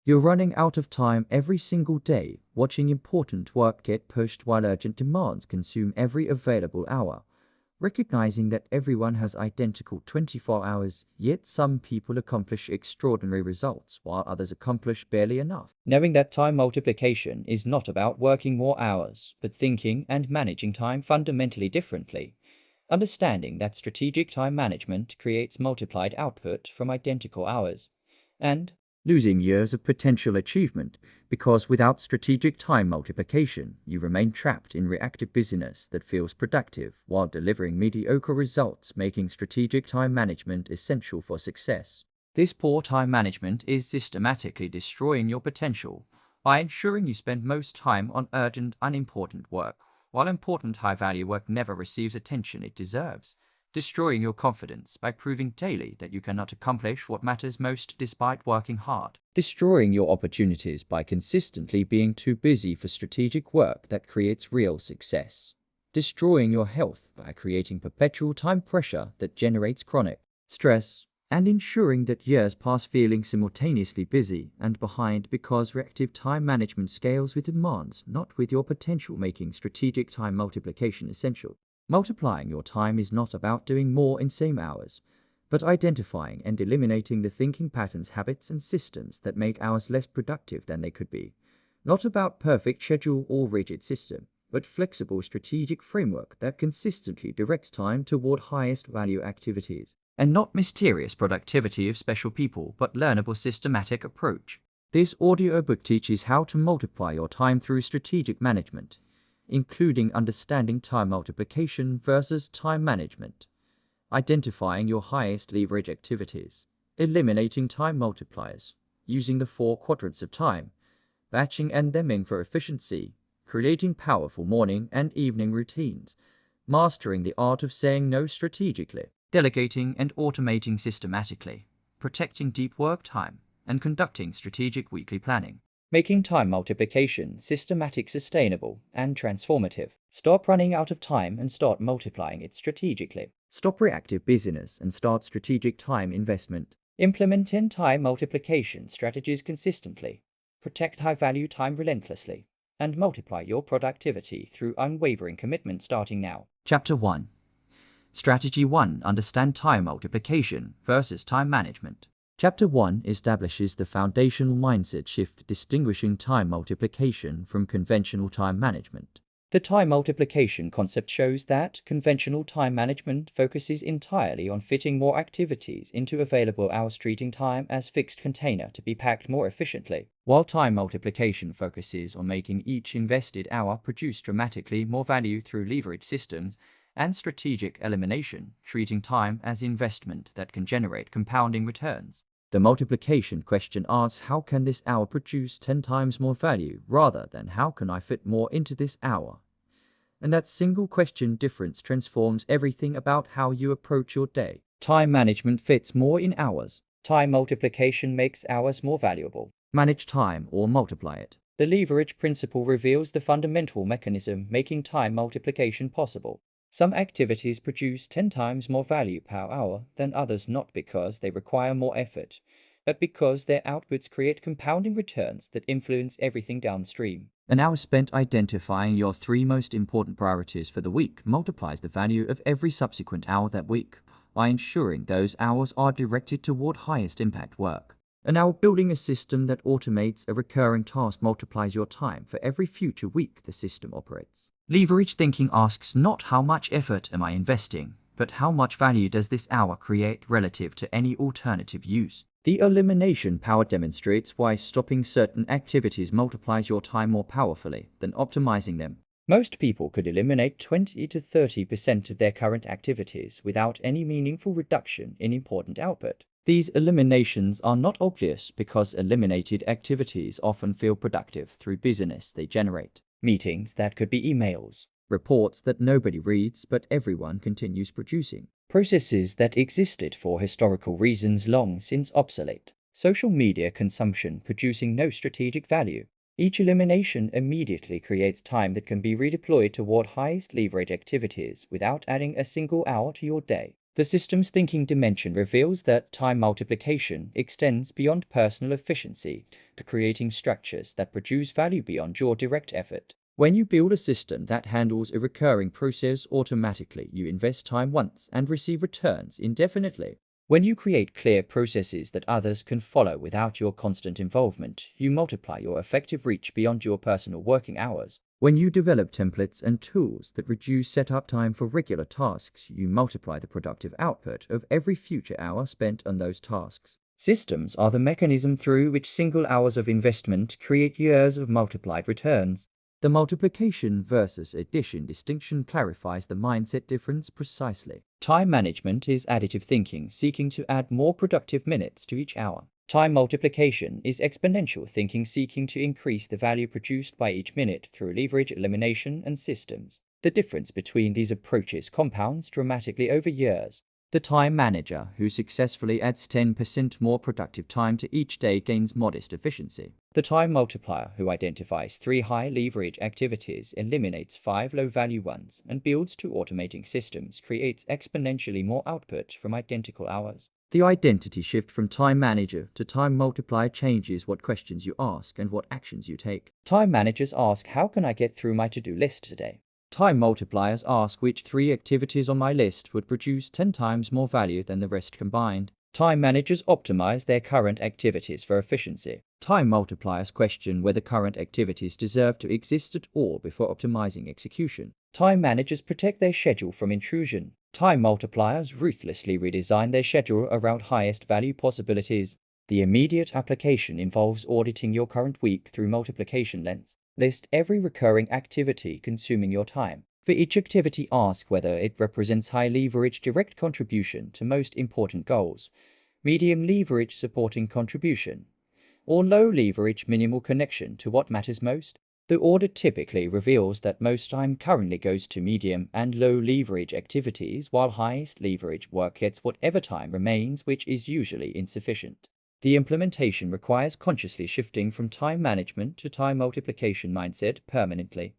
You're running out of time every single day, watching important work get pushed while urgent demands consume every available hour. Recognizing that everyone has identical 24 hours, yet some people accomplish extraordinary results while others accomplish barely enough. Knowing that time multiplication is not about working more hours, but thinking and managing time fundamentally differently. Understanding that strategic time management creates multiplied output from identical hours. And losing years of potential achievement, because without strategic time multiplication, you remain trapped in reactive busyness that feels productive while delivering mediocre results, making strategic time management essential for success. This poor time management is systematically destroying your potential by ensuring you spend most time on urgent, unimportant work, while important high-value work never receives attention it deserves. Destroying your confidence by proving daily that you cannot accomplish what matters most despite working hard. Destroying your opportunities by consistently being too busy for strategic work that creates real success. Destroying your health by creating perpetual time pressure that generates chronic stress. And ensuring that years pass feeling simultaneously busy and behind because reactive time management scales with demands, not with your potential, making strategic time multiplication essential. Multiplying your time is not about doing more in same hours, but identifying and eliminating the thinking patterns, habits, and systems that make hours less productive than they could be. Not about perfect schedule or rigid system, but flexible strategic framework that consistently directs time toward highest value activities. And not mysterious productivity of special people, but learnable systematic approach. This audiobook teaches how to multiply your time through strategic management, including understanding time multiplication versus time management, identifying your highest leverage activities, eliminating time multipliers, using the 4 quadrants of time, batching and theming for efficiency, creating powerful morning and evening routines, mastering the art of saying no strategically, delegating and automating systematically, protecting deep work time, and conducting strategic weekly planning. Making time multiplication systematic, sustainable, and transformative. Stop running out of time and start multiplying it strategically. Stop reactive busyness and start strategic time investment. Implement time multiplication strategies consistently. Protect high-value time relentlessly. And multiply your productivity through unwavering commitment starting now. Chapter 1. Strategy 1. Understand time multiplication versus time management. Chapter 1 establishes the foundational mindset shift distinguishing time multiplication from conventional time management. The time multiplication concept shows that conventional time management focuses entirely on fitting more activities into available hours, treating time as fixed container to be packed more efficiently, while time multiplication focuses on making each invested hour produce dramatically more value through leverage systems and strategic elimination, treating time as investment that can generate compounding returns. The multiplication question asks, how can this hour produce 10 times more value, rather than how can I fit more into this hour? And that single question difference transforms everything about how you approach your day. Time management fits more in hours. Time multiplication makes hours more valuable. Manage time or multiply it. The leverage principle reveals the fundamental mechanism making time multiplication possible. Some activities produce 10 times more value per hour than others, not because they require more effort, but because their outputs create compounding returns that influence everything downstream. An hour spent identifying your 3 most important priorities for the week multiplies the value of every subsequent hour that week by ensuring those hours are directed toward highest impact work. An hour building a system that automates a recurring task multiplies your time for every future week the system operates. Leverage thinking asks not how much effort am I investing, but how much value does this hour create relative to any alternative use. The elimination power demonstrates why stopping certain activities multiplies your time more powerfully than optimizing them. Most people could eliminate 20 to 30% of their current activities without any meaningful reduction in important output. These eliminations are not obvious because eliminated activities often feel productive through busyness they generate. Meetings that could be emails, reports that nobody reads but everyone continues producing, processes that existed for historical reasons long since obsolete, social media consumption producing no strategic value. Each elimination immediately creates time that can be redeployed toward highest leverage activities without adding a single hour to your day. The systems thinking dimension reveals that time multiplication extends beyond personal efficiency to creating structures that produce value beyond your direct effort. When you build a system that handles a recurring process automatically, you invest time once and receive returns indefinitely. When you create clear processes that others can follow without your constant involvement, you multiply your effective reach beyond your personal working hours. When you develop templates and tools that reduce setup time for regular tasks, you multiply the productive output of every future hour spent on those tasks. Systems are the mechanism through which single hours of investment create years of multiplied returns. The multiplication versus addition distinction clarifies the mindset difference precisely. Time management is additive thinking, seeking to add more productive minutes to each hour. Time multiplication is exponential thinking, seeking to increase the value produced by each minute through leverage, elimination, and systems. The difference between these approaches compounds dramatically over years. The time manager who successfully adds 10% more productive time to each day gains modest efficiency. The time multiplier who identifies 3 high leverage activities, eliminates 5 low value ones, and builds to automating systems creates exponentially more output from identical hours. The identity shift from time manager to time multiplier changes what questions you ask and what actions you take. Time managers ask, how can I get through my to-do list today? Time multipliers ask which 3 activities on my list would produce 10 times more value than the rest combined. Time managers optimize their current activities for efficiency. Time multipliers question whether current activities deserve to exist at all before optimizing execution. Time managers protect their schedule from intrusion. Time multipliers ruthlessly redesign their schedule around highest value possibilities. The immediate application involves auditing your current week through multiplication lens. List every recurring activity consuming your time. For each activity, ask whether it represents high leverage direct contribution to most important goals, medium leverage supporting contribution, or low leverage minimal connection to what matters most. The audit typically reveals that most time currently goes to medium and low leverage activities, while highest leverage work gets whatever time remains, which is usually insufficient. The implementation requires consciously shifting from time management to time multiplication mindset permanently,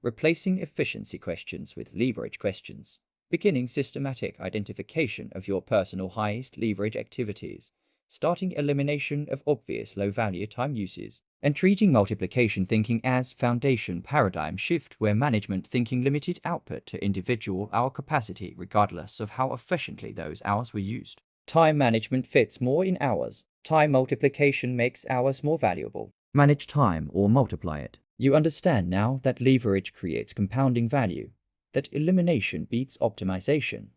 replacing efficiency questions with leverage questions, beginning systematic identification of your personal highest leverage activities, starting elimination of obvious low-value time uses, and treating multiplication thinking as foundation paradigm shift where management thinking limited output to individual hour capacity regardless of how efficiently those hours were used. Time management fits more in hours. Time multiplication makes hours more valuable. Manage time or multiply it. You understand now that leverage creates compounding value, that elimination beats optimization,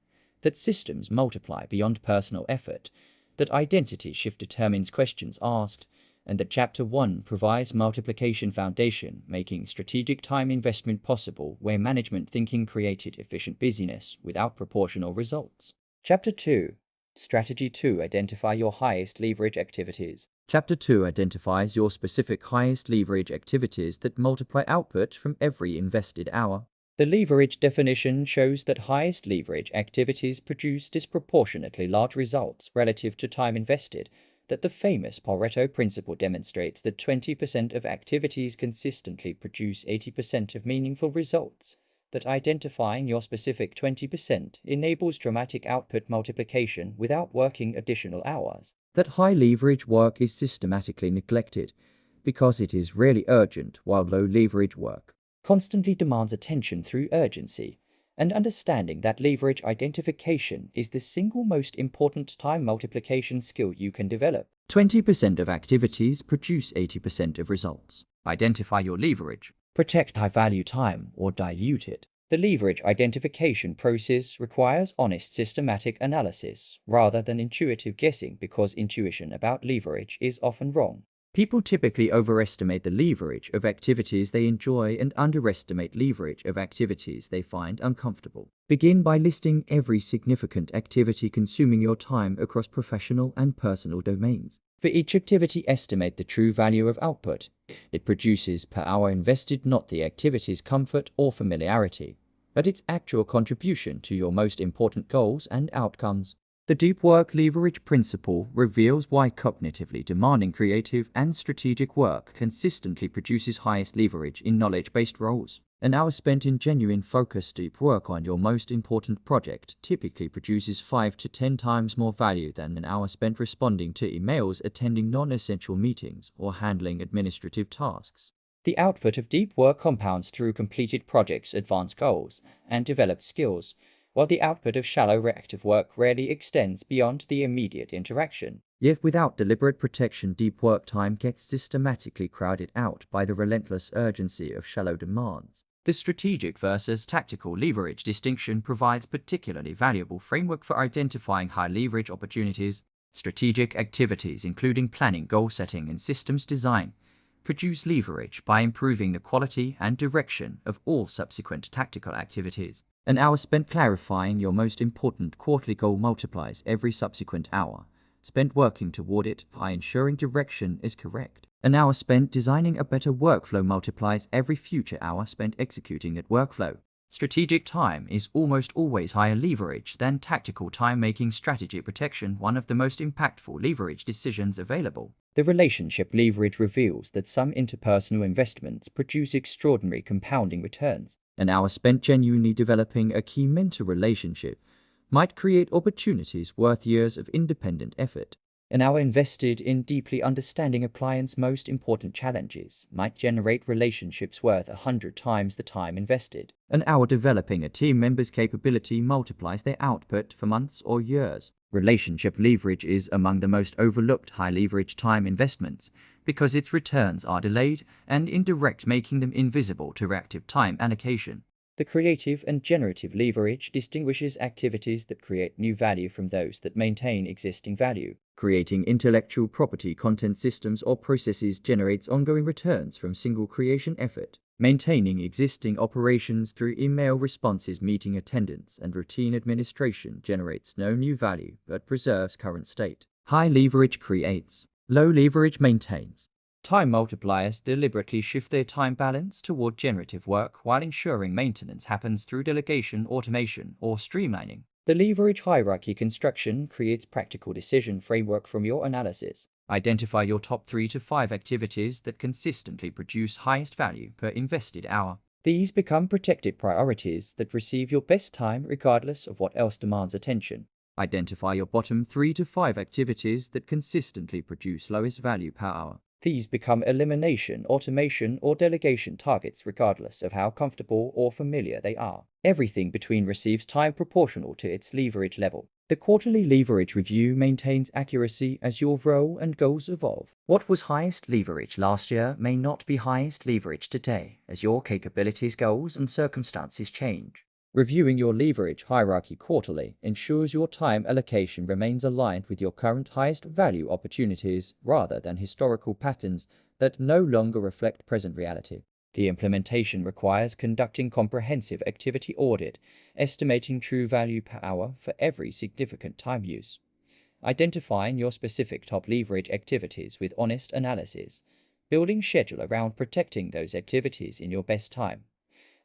that systems multiply beyond personal effort, that identity shift determines questions asked, and that Chapter 1 provides multiplication foundation, making strategic time investment possible where management thinking created efficient busyness without proportional results. Chapter 2. Strategy 2. Identify your highest leverage activities. Chapter 2 identifies your specific highest leverage activities that multiply output from every invested hour. The leverage definition shows that highest leverage activities produce disproportionately large results relative to time invested, that the famous Pareto principle demonstrates that 20% of activities consistently produce 80% of meaningful results, that identifying your specific 20% enables dramatic output multiplication without working additional hours, that high leverage work is systematically neglected because it is rarely urgent, while low leverage work constantly demands attention through urgency, and understanding that leverage identification is the single most important time multiplication skill you can develop. 20% of activities produce 80% of results. Identify your leverage. Protect high-value time or dilute it. The leverage identification process requires honest systematic analysis rather than intuitive guessing, because intuition about leverage is often wrong. People typically overestimate the leverage of activities they enjoy and underestimate leverage of activities they find uncomfortable. Begin by listing every significant activity consuming your time across professional and personal domains. For each activity, estimate the true value of output it produces per hour invested, not the activity's comfort or familiarity, but its actual contribution to your most important goals and outcomes. The deep work leverage principle reveals why cognitively demanding creative and strategic work consistently produces highest leverage in knowledge-based roles. An hour spent in genuine focused deep work on your most important project typically produces 5 to 10 times more value than an hour spent responding to emails, attending non-essential meetings, or handling administrative tasks. The output of deep work compounds through completed projects, advanced goals, and developed skills, while the output of shallow reactive work rarely extends beyond the immediate interaction. Yet without deliberate protection, deep work time gets systematically crowded out by the relentless urgency of shallow demands. The strategic versus tactical leverage distinction provides particularly valuable framework for identifying high leverage opportunities. Strategic activities, including planning, goal setting, and systems design, produce leverage by improving the quality and direction of all subsequent tactical activities. An hour spent clarifying your most important quarterly goal multiplies every subsequent hour spent working toward it by ensuring direction is correct. An hour spent designing a better workflow multiplies every future hour spent executing that workflow. Strategic time is almost always higher leverage than tactical time, making strategy protection one of the most impactful leverage decisions available. The relationship leverage reveals that some interpersonal investments produce extraordinary compounding returns. An hour spent genuinely developing a key mentor relationship might create opportunities worth years of independent effort. An hour invested in deeply understanding a client's most important challenges might generate relationships worth 100 times the time invested. An hour developing a team member's capability multiplies their output for months or years. Relationship leverage is among the most overlooked high leverage time investments because its returns are delayed and indirect, making them invisible to reactive time allocation. The creative and generative leverage distinguishes activities that create new value from those that maintain existing value. Creating intellectual property, content, systems, or processes generates ongoing returns from single creation effort. Maintaining existing operations through email responses, meeting attendance, and routine administration generates no new value but preserves current state. High leverage creates, low leverage maintains. Time multipliers deliberately shift their time balance toward generative work while ensuring maintenance happens through delegation, automation, or streamlining. The leverage hierarchy construction creates practical decision framework from your analysis. Identify your top 3 to 5 activities that consistently produce highest value per invested hour. These become protected priorities that receive your best time regardless of what else demands attention. Identify your bottom 3 to 5 activities that consistently produce lowest value per hour. These become elimination, automation, or delegation targets regardless of how comfortable or familiar they are. Everything between receives time proportional to its leverage level. The quarterly leverage review maintains accuracy as your role and goals evolve. What was highest leverage last year may not be highest leverage today as your capabilities, goals, and circumstances change. Reviewing your leverage hierarchy quarterly ensures your time allocation remains aligned with your current highest value opportunities rather than historical patterns that no longer reflect present reality. The implementation requires conducting comprehensive activity audit, estimating true value per hour for every significant time use, identifying your specific top leverage activities with honest analysis, building schedule around protecting those activities in your best time,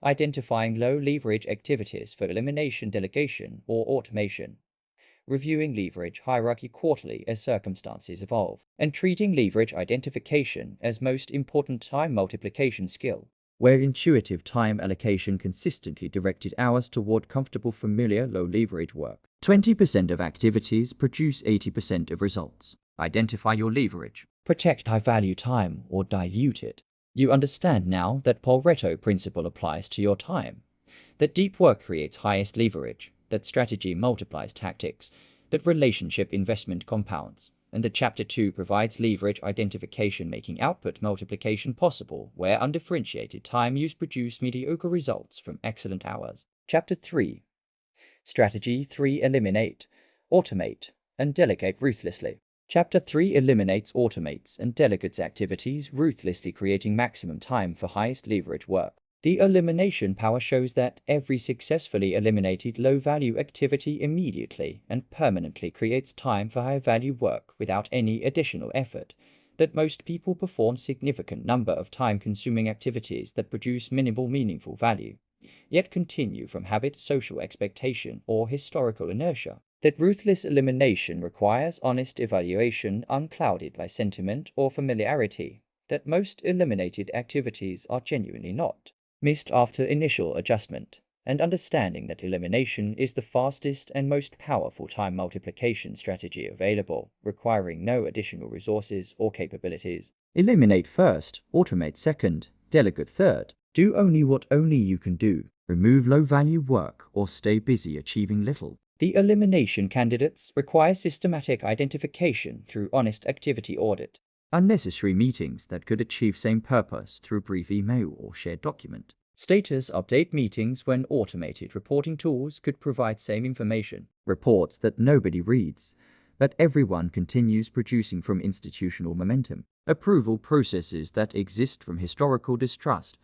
identifying low leverage activities for elimination, delegation, or automation, reviewing leverage hierarchy quarterly as circumstances evolve, and treating leverage identification as most important time multiplication skill, where intuitive time allocation consistently directed hours toward comfortable, familiar, low leverage work. 20% of activities produce 80% of results. Identify your leverage. Protect high value time or dilute it. You understand now that Pareto principle applies to your time, that deep work creates highest leverage, that strategy multiplies tactics, that relationship investment compounds, and that Chapter 2 provides leverage identification, making output multiplication possible where undifferentiated time use produce mediocre results from excellent hours. Chapter 3. Strategy 3. Eliminate, automate, and delegate ruthlessly. Chapter 3 eliminates, automates, and delegates activities ruthlessly, creating maximum time for highest leverage work. The elimination power shows that every successfully eliminated low-value activity immediately and permanently creates time for high-value work without any additional effort, that most people perform significant number of time-consuming activities that produce minimal meaningful value, yet continue from habit, social expectation, or historical inertia. That ruthless elimination requires honest evaluation unclouded by sentiment or familiarity. That most eliminated activities are genuinely not missed after initial adjustment, and understanding that elimination is the fastest and most powerful time multiplication strategy available, requiring no additional resources or capabilities. Eliminate first, automate second, delegate third. Do only what only you can do. Remove low-value work or stay busy achieving little. The elimination candidates require systematic identification through honest activity audit. Unnecessary meetings that could achieve same purpose through brief email or shared document. Status update meetings when automated reporting tools could provide same information. Reports that nobody reads, but everyone continues producing from institutional momentum. Approval processes that exist from historical distrust,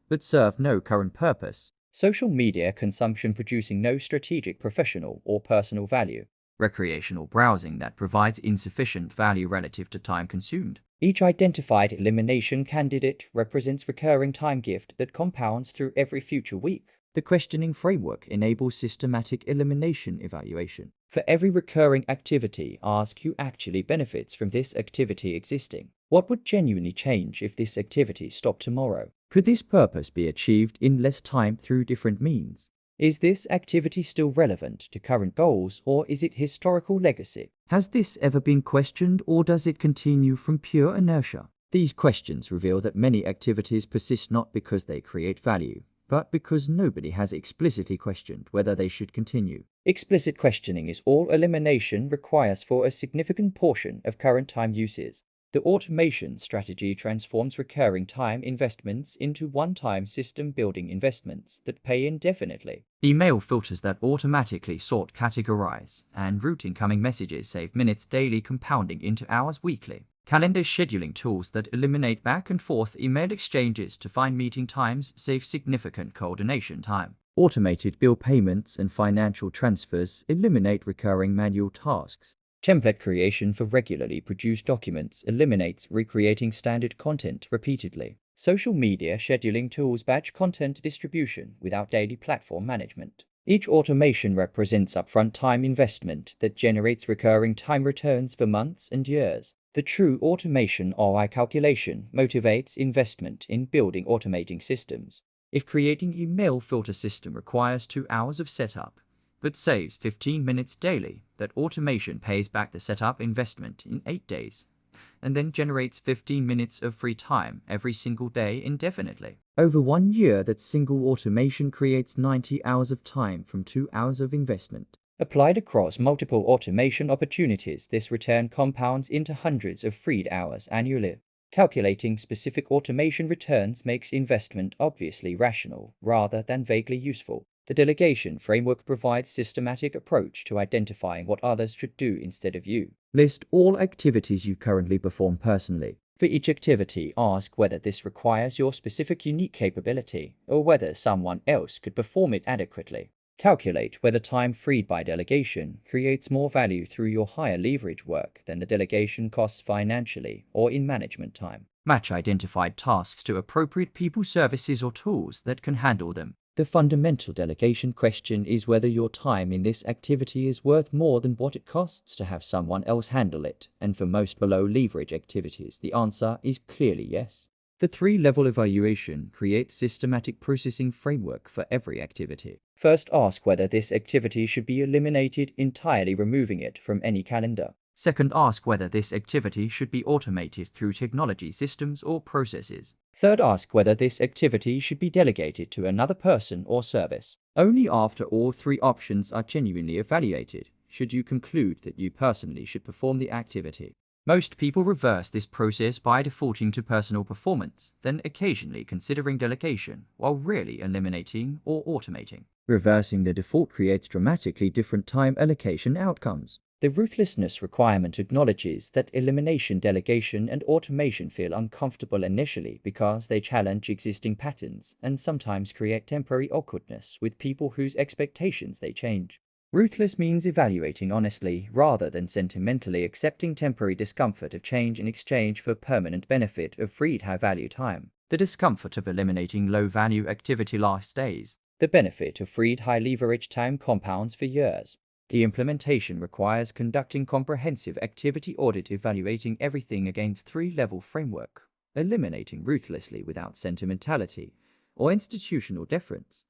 but serve no current purpose. Social media consumption producing no strategic professional or personal value. Recreational browsing that provides insufficient value relative to time consumed. Each identified elimination candidate represents recurring time gift that compounds through every future week. The questioning framework enables systematic elimination evaluation. For every recurring activity, ask who actually benefits from this activity existing. What would genuinely change if this activity stopped tomorrow? Could this purpose be achieved in less time through different means? Is this activity still relevant to current goals, or is it historical legacy? Has this ever been questioned, or does it continue from pure inertia? These questions reveal that many activities persist not because they create value, but because nobody has explicitly questioned whether they should continue. Explicit questioning is all elimination requires for a significant portion of current time uses. The automation strategy transforms recurring time investments into one-time system-building investments that pay indefinitely. Email filters that automatically sort, categorize, and route incoming messages save minutes daily, compounding into hours weekly. Calendar scheduling tools that eliminate back and forth email exchanges to find meeting times save significant coordination time. Automated bill payments and financial transfers eliminate recurring manual tasks. Template creation for regularly produced documents eliminates recreating standard content repeatedly. Social media scheduling tools batch content distribution without daily platform management. Each automation represents upfront time investment that generates recurring time returns for months and years. The true automation ROI calculation motivates investment in building automating systems. If creating email filter system requires 2 hours of setup, but saves 15 minutes daily, that automation pays back the setup investment in 8 days, and then generates 15 minutes of free time every single day indefinitely. Over 1 year, that single automation creates 90 hours of time from 2 hours of investment. Applied across multiple automation opportunities, this return compounds into hundreds of freed hours annually. Calculating specific automation returns makes investment obviously rational rather than vaguely useful. The delegation framework provides systematic approach to identifying what others should do instead of you. List all activities you currently perform personally. For each activity, ask whether this requires your specific unique capability or whether someone else could perform it adequately. Calculate whether time freed by delegation creates more value through your higher leverage work than the delegation costs financially or in management time. Match identified tasks to appropriate people, services, or tools that can handle them. The fundamental delegation question is whether your time in this activity is worth more than what it costs to have someone else handle it, and for most below leverage activities, the answer is clearly yes. The 3-level evaluation creates systematic processing framework for every activity. First, ask whether this activity should be eliminated entirely, removing it from any calendar. Second, ask whether this activity should be automated through technology, systems, or processes. Third, ask whether this activity should be delegated to another person or service. Only after all 3 options are genuinely evaluated should you conclude that you personally should perform the activity. Most people reverse this process by defaulting to personal performance, then occasionally considering delegation, while rarely eliminating or automating. Reversing the default creates dramatically different time allocation outcomes. The ruthlessness requirement acknowledges that elimination, delegation, and automation feel uncomfortable initially because they challenge existing patterns and sometimes create temporary awkwardness with people whose expectations they change. Ruthless means evaluating honestly rather than sentimentally, accepting temporary discomfort of change in exchange for permanent benefit of freed high-value time. The discomfort of eliminating low-value activity lasts days. The benefit of freed high-leverage time compounds for years. The implementation requires conducting comprehensive activity audit, evaluating everything against three-level framework, eliminating ruthlessly without sentimentality or institutional deference,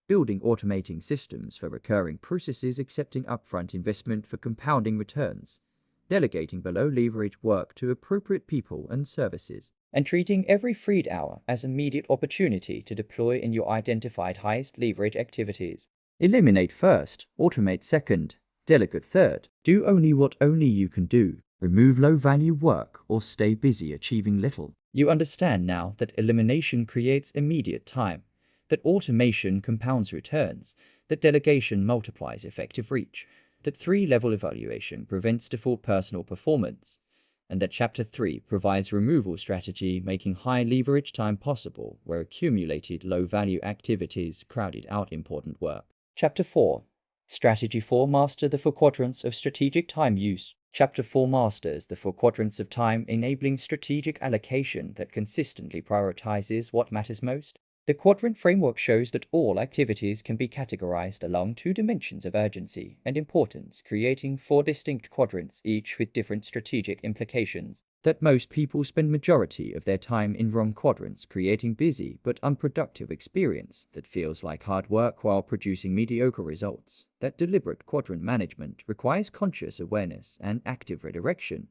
building automating systems for recurring processes, accepting upfront investment for compounding returns, delegating below leverage work to appropriate people and services, and treating every freed hour as immediate opportunity to deploy in your identified highest leverage activities. Eliminate first, automate second, delegate third. Do only what only you can do. Remove low-value work or stay busy achieving little. You understand now that elimination creates immediate time, that automation compounds returns, that delegation multiplies effective reach, that three-level evaluation prevents default personal performance, and that Chapter 3 provides removal strategy, making high leverage time possible where accumulated low-value activities crowded out important work. Chapter 4. Strategy 4. Master the 4 quadrants of strategic time use. Chapter 4 masters the 4 quadrants of time, enabling strategic allocation that consistently prioritizes what matters most. The quadrant framework shows that all activities can be categorized along 2 dimensions of urgency and importance, creating 4 distinct quadrants, each with different strategic implications. That most people spend majority of their time in wrong quadrants, creating busy but unproductive experience that feels like hard work while producing mediocre results. That deliberate quadrant management requires conscious awareness and active redirection,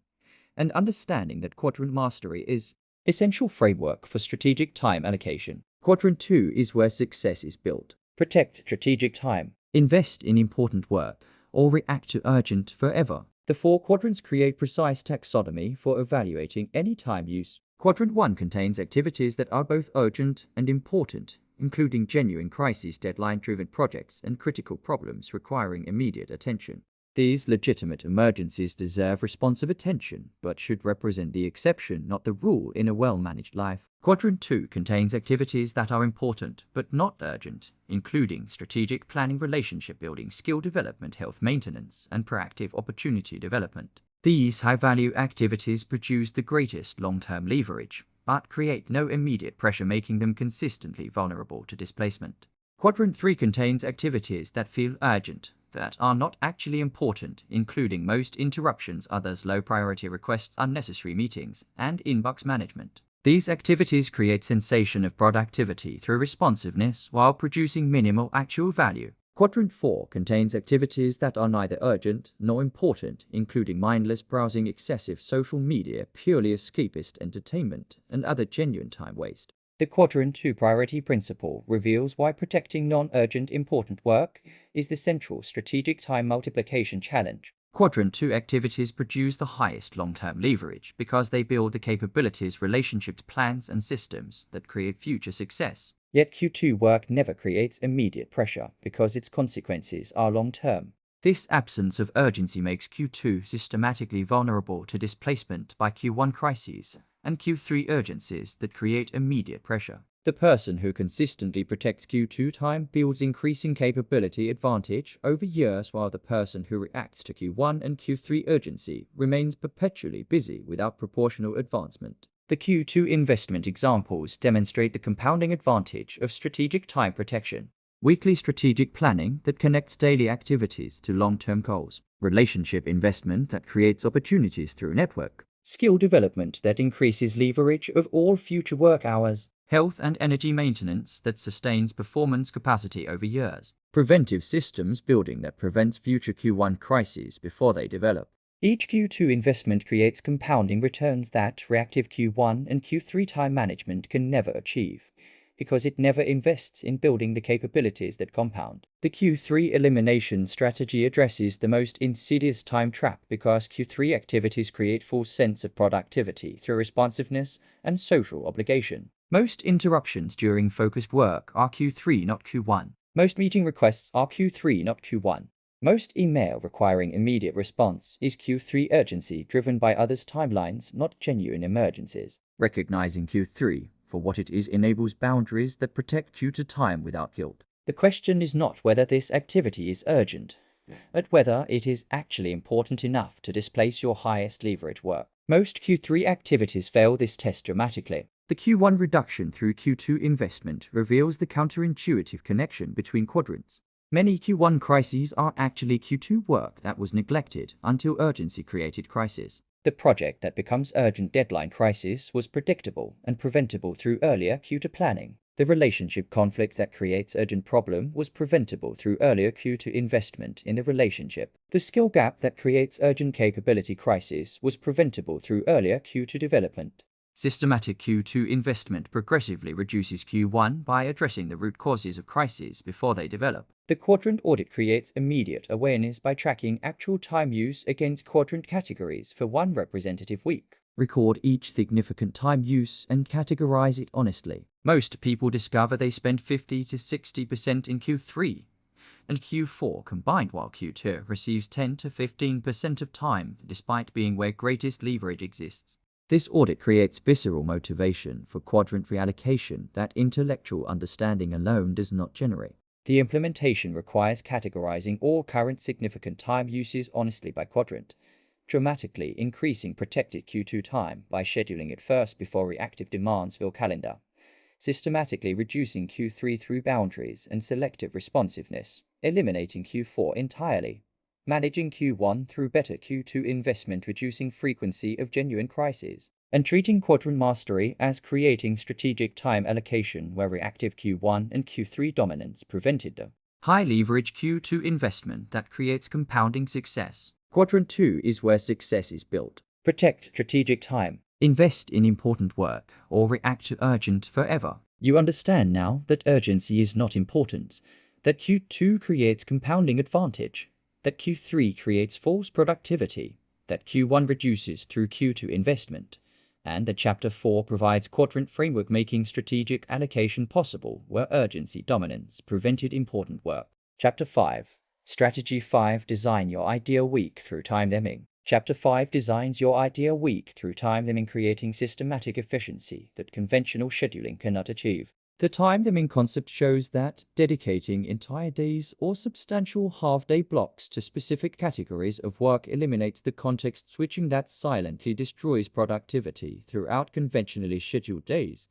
and understanding that quadrant mastery is essential framework for strategic time allocation. Quadrant 2 is where success is built. Protect strategic time. Invest in important work, or react to urgent forever. The 4 quadrants create precise taxonomy for evaluating any time use. Quadrant 1 contains activities that are both urgent and important, including genuine crisis deadline-driven projects and critical problems requiring immediate attention. These legitimate emergencies deserve responsive attention, but should represent the exception, not the rule, in a well-managed life. Quadrant 2 contains activities that are important, but not urgent, including strategic planning, relationship building, skill development, health maintenance, and proactive opportunity development. These high-value activities produce the greatest long-term leverage, but create no immediate pressure, making them consistently vulnerable to displacement. Quadrant 3 contains activities that feel urgent, that are not actually important, including most interruptions, others, low priority requests, unnecessary meetings, and inbox management. These activities create sensation of productivity through responsiveness while producing minimal actual value. Quadrant 4 contains activities that are neither urgent nor important, including mindless browsing, excessive social media, purely escapist entertainment, and other genuine time waste. The Quadrant 2 priority principle reveals why protecting non-urgent important work is the central strategic time multiplication challenge. Quadrant 2 activities produce the highest long-term leverage because they build the capabilities, relationships, plans, and systems that create future success. Yet Q2 work never creates immediate pressure because its consequences are long-term. This absence of urgency makes Q2 systematically vulnerable to displacement by Q1 crises and Q3 urgencies that create immediate pressure. The person who consistently protects Q2 time builds increasing capability advantage over years, while the person who reacts to Q1 and Q3 urgency remains perpetually busy without proportional advancement. The Q2 investment examples demonstrate the compounding advantage of strategic time protection. Weekly strategic planning that connects daily activities to long-term goals. Relationship investment that creates opportunities through network. Skill development that increases leverage of all future work hours. Health and energy maintenance that sustains performance capacity over years. Preventive systems building that prevents future Q1 crises before they develop. Each Q2 investment creates compounding returns that reactive Q1 and Q3 time management can never achieve, because it never invests in building the capabilities that compound. The Q3 elimination strategy addresses the most insidious time trap because Q3 activities create false sense of productivity through responsiveness and social obligation. Most interruptions during focused work are Q3, not Q1. Most meeting requests are Q3, not Q1. Most email requiring immediate response is Q3 urgency driven by others' timelines, not genuine emergencies. Recognizing Q3 for what it is enables boundaries that protect Q2 time without guilt. The question is not whether this activity is urgent, but whether it is actually important enough to displace your highest leverage work. Most Q3 activities fail this test dramatically. The Q1 reduction through Q2 investment reveals the counterintuitive connection between quadrants. Many Q1 crises are actually Q2 work that was neglected until urgency created crisis. The project that becomes urgent deadline crisis was predictable and preventable through earlier Q2 planning. The relationship conflict that creates urgent problem was preventable through earlier Q2 investment in the relationship. The skill gap that creates urgent capability crisis was preventable through earlier Q2 development. Systematic Q2 investment progressively reduces Q1 by addressing the root causes of crises before they develop. The quadrant audit creates immediate awareness by tracking actual time use against quadrant categories for one representative week. Record each significant time use and categorize it honestly. Most people discover they spend 50 to 60% in Q3 and Q4 combined, while Q2 receives 10 to 15% of time, despite being where greatest leverage exists. This audit creates visceral motivation for quadrant reallocation that intellectual understanding alone does not generate. The implementation requires categorizing all current significant time uses honestly by quadrant, dramatically increasing protected Q2 time by scheduling it first before reactive demands fill calendar, systematically reducing Q3 through boundaries and selective responsiveness, eliminating Q4 entirely, managing Q1 through better Q2 investment, reducing frequency of genuine crises, and treating quadrant mastery as creating strategic time allocation where reactive Q1 and Q3 dominance prevented the high leverage Q2 investment that creates compounding success. Quadrant 2 is where success is built. Protect strategic time. Invest in important work or react to urgent forever. You understand now that urgency is not importance, that Q2 creates compounding advantage, that Q3 creates false productivity, that Q1 reduces through Q2 investment, and that Chapter 4 provides quadrant framework making strategic allocation possible where urgency dominance prevented important work. Chapter 5. Strategy 5. Design your ideal week through time theming. Chapter 5 designs your ideal week through time theming, creating systematic efficiency that conventional scheduling cannot achieve. The time theming concept shows that dedicating entire days or substantial half-day blocks to specific categories of work eliminates the context switching that silently destroys productivity throughout conventionally scheduled days.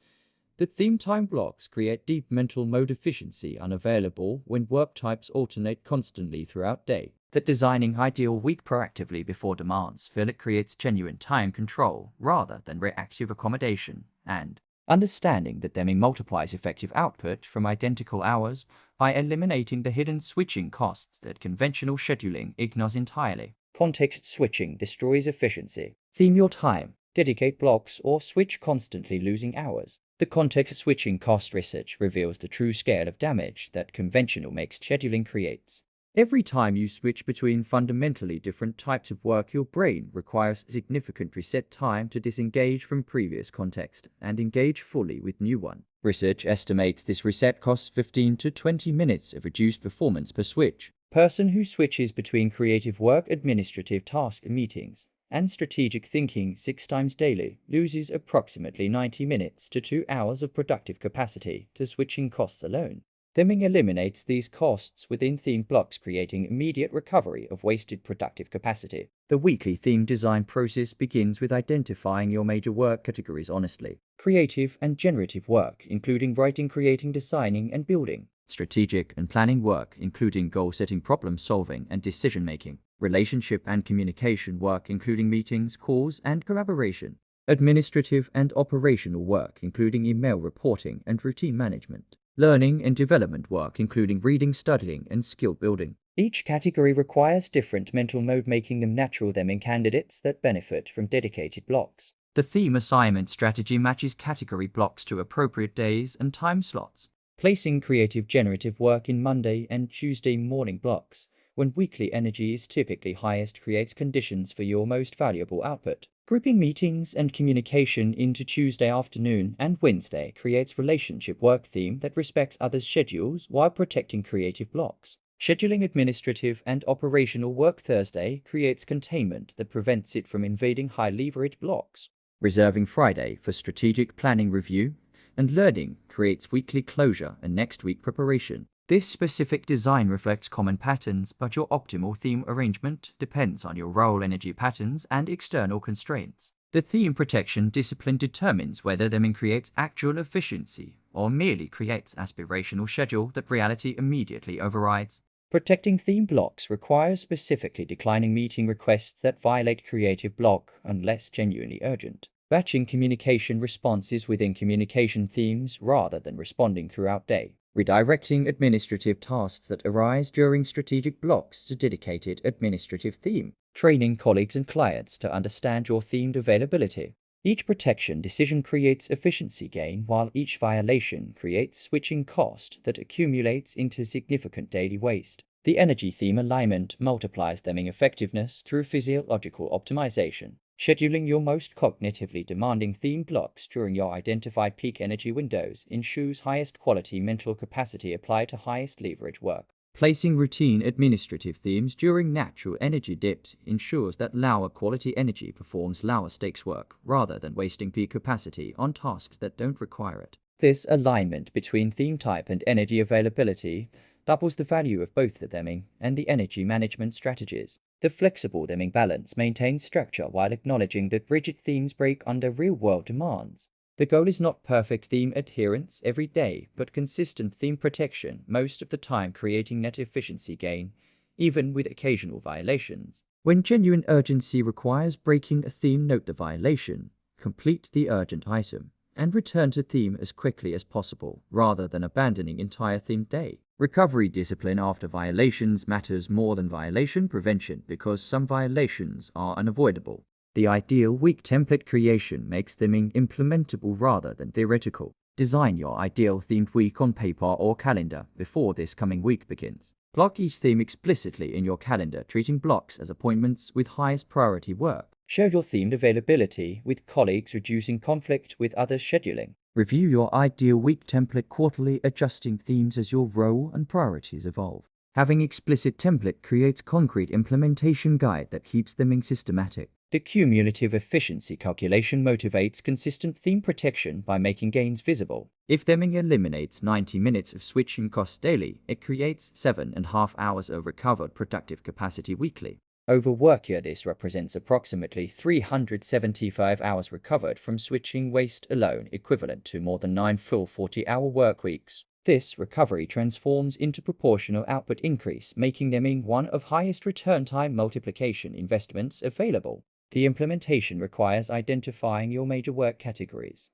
The theme time blocks create deep mental mode efficiency unavailable when work types alternate constantly throughout day. That designing ideal week proactively before demands feel it creates genuine time control rather than reactive accommodation, and understanding that theming multiplies effective output from identical hours by eliminating the hidden switching costs that conventional scheduling ignores entirely. Context switching destroys efficiency. Theme your time. Dedicate blocks or switch constantly, losing hours. The context switching cost research reveals the true scale of damage that conventional makes scheduling creates. Every time you switch between fundamentally different types of work, your brain requires significant reset time to disengage from previous context and engage fully with new one. Research estimates this reset costs 15 to 20 minutes of reduced performance per switch. Person who switches between creative work, administrative tasks, meetings, and strategic thinking 6 times daily loses approximately 90 minutes to 2 hours of productive capacity to switching costs alone. Theming eliminates these costs within theme blocks, creating immediate recovery of wasted productive capacity. The weekly theme design process begins with identifying your major work categories honestly. Creative and generative work, including writing, creating, designing, and building. Strategic and planning work, including goal-setting, problem-solving, and decision-making. Relationship and communication work, including meetings, calls, and collaboration. Administrative and operational work, including email reporting and routine management. Learning and development work, including reading, studying, and skill building. Each category requires different mental mode, making them natural theming candidates that benefit from dedicated blocks. The theme assignment strategy matches category blocks to appropriate days and time slots, placing creative generative work in Monday and Tuesday morning blocks, when weekly energy is typically highest, creates conditions for your most valuable output. Grouping meetings and communication into Tuesday afternoon and Wednesday creates relationship work theme that respects others' schedules while protecting creative blocks. Scheduling administrative and operational work Thursday creates containment that prevents it from invading high leverage blocks. Reserving Friday for strategic planning review and learning creates weekly closure and next week preparation. This specific design reflects common patterns, but your optimal theme arrangement depends on your role, energy patterns, and external constraints. The theme protection discipline determines whether theming creates actual efficiency or merely creates aspirational schedule that reality immediately overrides. Protecting theme blocks requires specifically declining meeting requests that violate creative block unless genuinely urgent. Batching communication responses within communication themes rather than responding throughout day. Redirecting administrative tasks that arise during strategic blocks to dedicated administrative theme. Training colleagues and clients to understand your themed availability. Each protection decision creates efficiency gain, while each violation creates switching cost that accumulates into significant daily waste. The energy theme alignment multiplies theming effectiveness through physiological optimization. Scheduling your most cognitively demanding theme blocks during your identified peak energy windows ensures highest quality mental capacity applied to highest leverage work. Placing routine administrative themes during natural energy dips ensures that lower quality energy performs lower stakes work rather than wasting peak capacity on tasks that don't require it. This alignment between theme type and energy availability doubles the value of both the theming and the energy management strategies. The flexible theming balance maintains structure while acknowledging that rigid themes break under real-world demands. The goal is not perfect theme adherence every day, but consistent theme protection most of the time, creating net efficiency gain, even with occasional violations. When genuine urgency requires breaking a theme, note the violation, complete the urgent item, and return to theme as quickly as possible, rather than abandoning entire themed day. Recovery discipline after violations matters more than violation prevention because some violations are unavoidable. The ideal week template creation makes theming implementable rather than theoretical. Design your ideal themed week on paper or calendar before this coming week begins. Block each theme explicitly in your calendar, treating blocks as appointments with highest priority work. Share your themed availability with colleagues, reducing conflict with others' scheduling. Review your ideal week template quarterly, adjusting themes as your role and priorities evolve. Having explicit template creates concrete implementation guide that keeps theming systematic. The cumulative efficiency calculation motivates consistent theme protection by making gains visible. If theming eliminates 90 minutes of switching costs daily, it creates 7.5 hours of recovered productive capacity weekly. Over work year, this represents approximately 375 hours recovered from switching waste alone, equivalent to more than 9 full 40-hour work weeks. This recovery transforms into proportional output increase, making theming one of highest return time multiplication investments available. The implementation requires identifying your major work categories,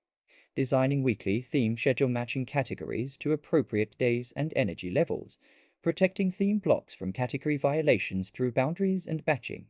designing weekly theme schedule matching categories to appropriate days and energy levels, protecting theme blocks from category violations through boundaries and batching,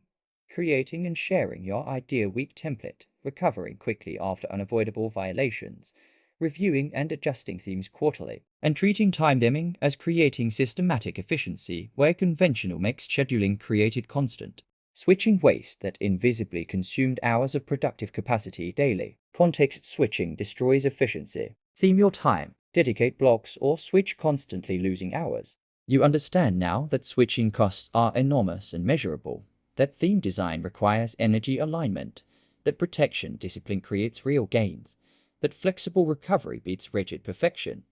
creating and sharing your ideal week template, recovering quickly after unavoidable violations, reviewing and adjusting themes quarterly, and treating time theming as creating systematic efficiency where conventional mixed scheduling created constant. Switching waste that invisibly consumed hours of productive capacity daily. Context switching destroys efficiency. Theme your time, dedicate blocks, or switch constantly, losing hours. You understand now that switching costs are enormous and measurable, that theme design requires energy alignment, that protection discipline creates real gains, that flexible recovery beats rigid perfection,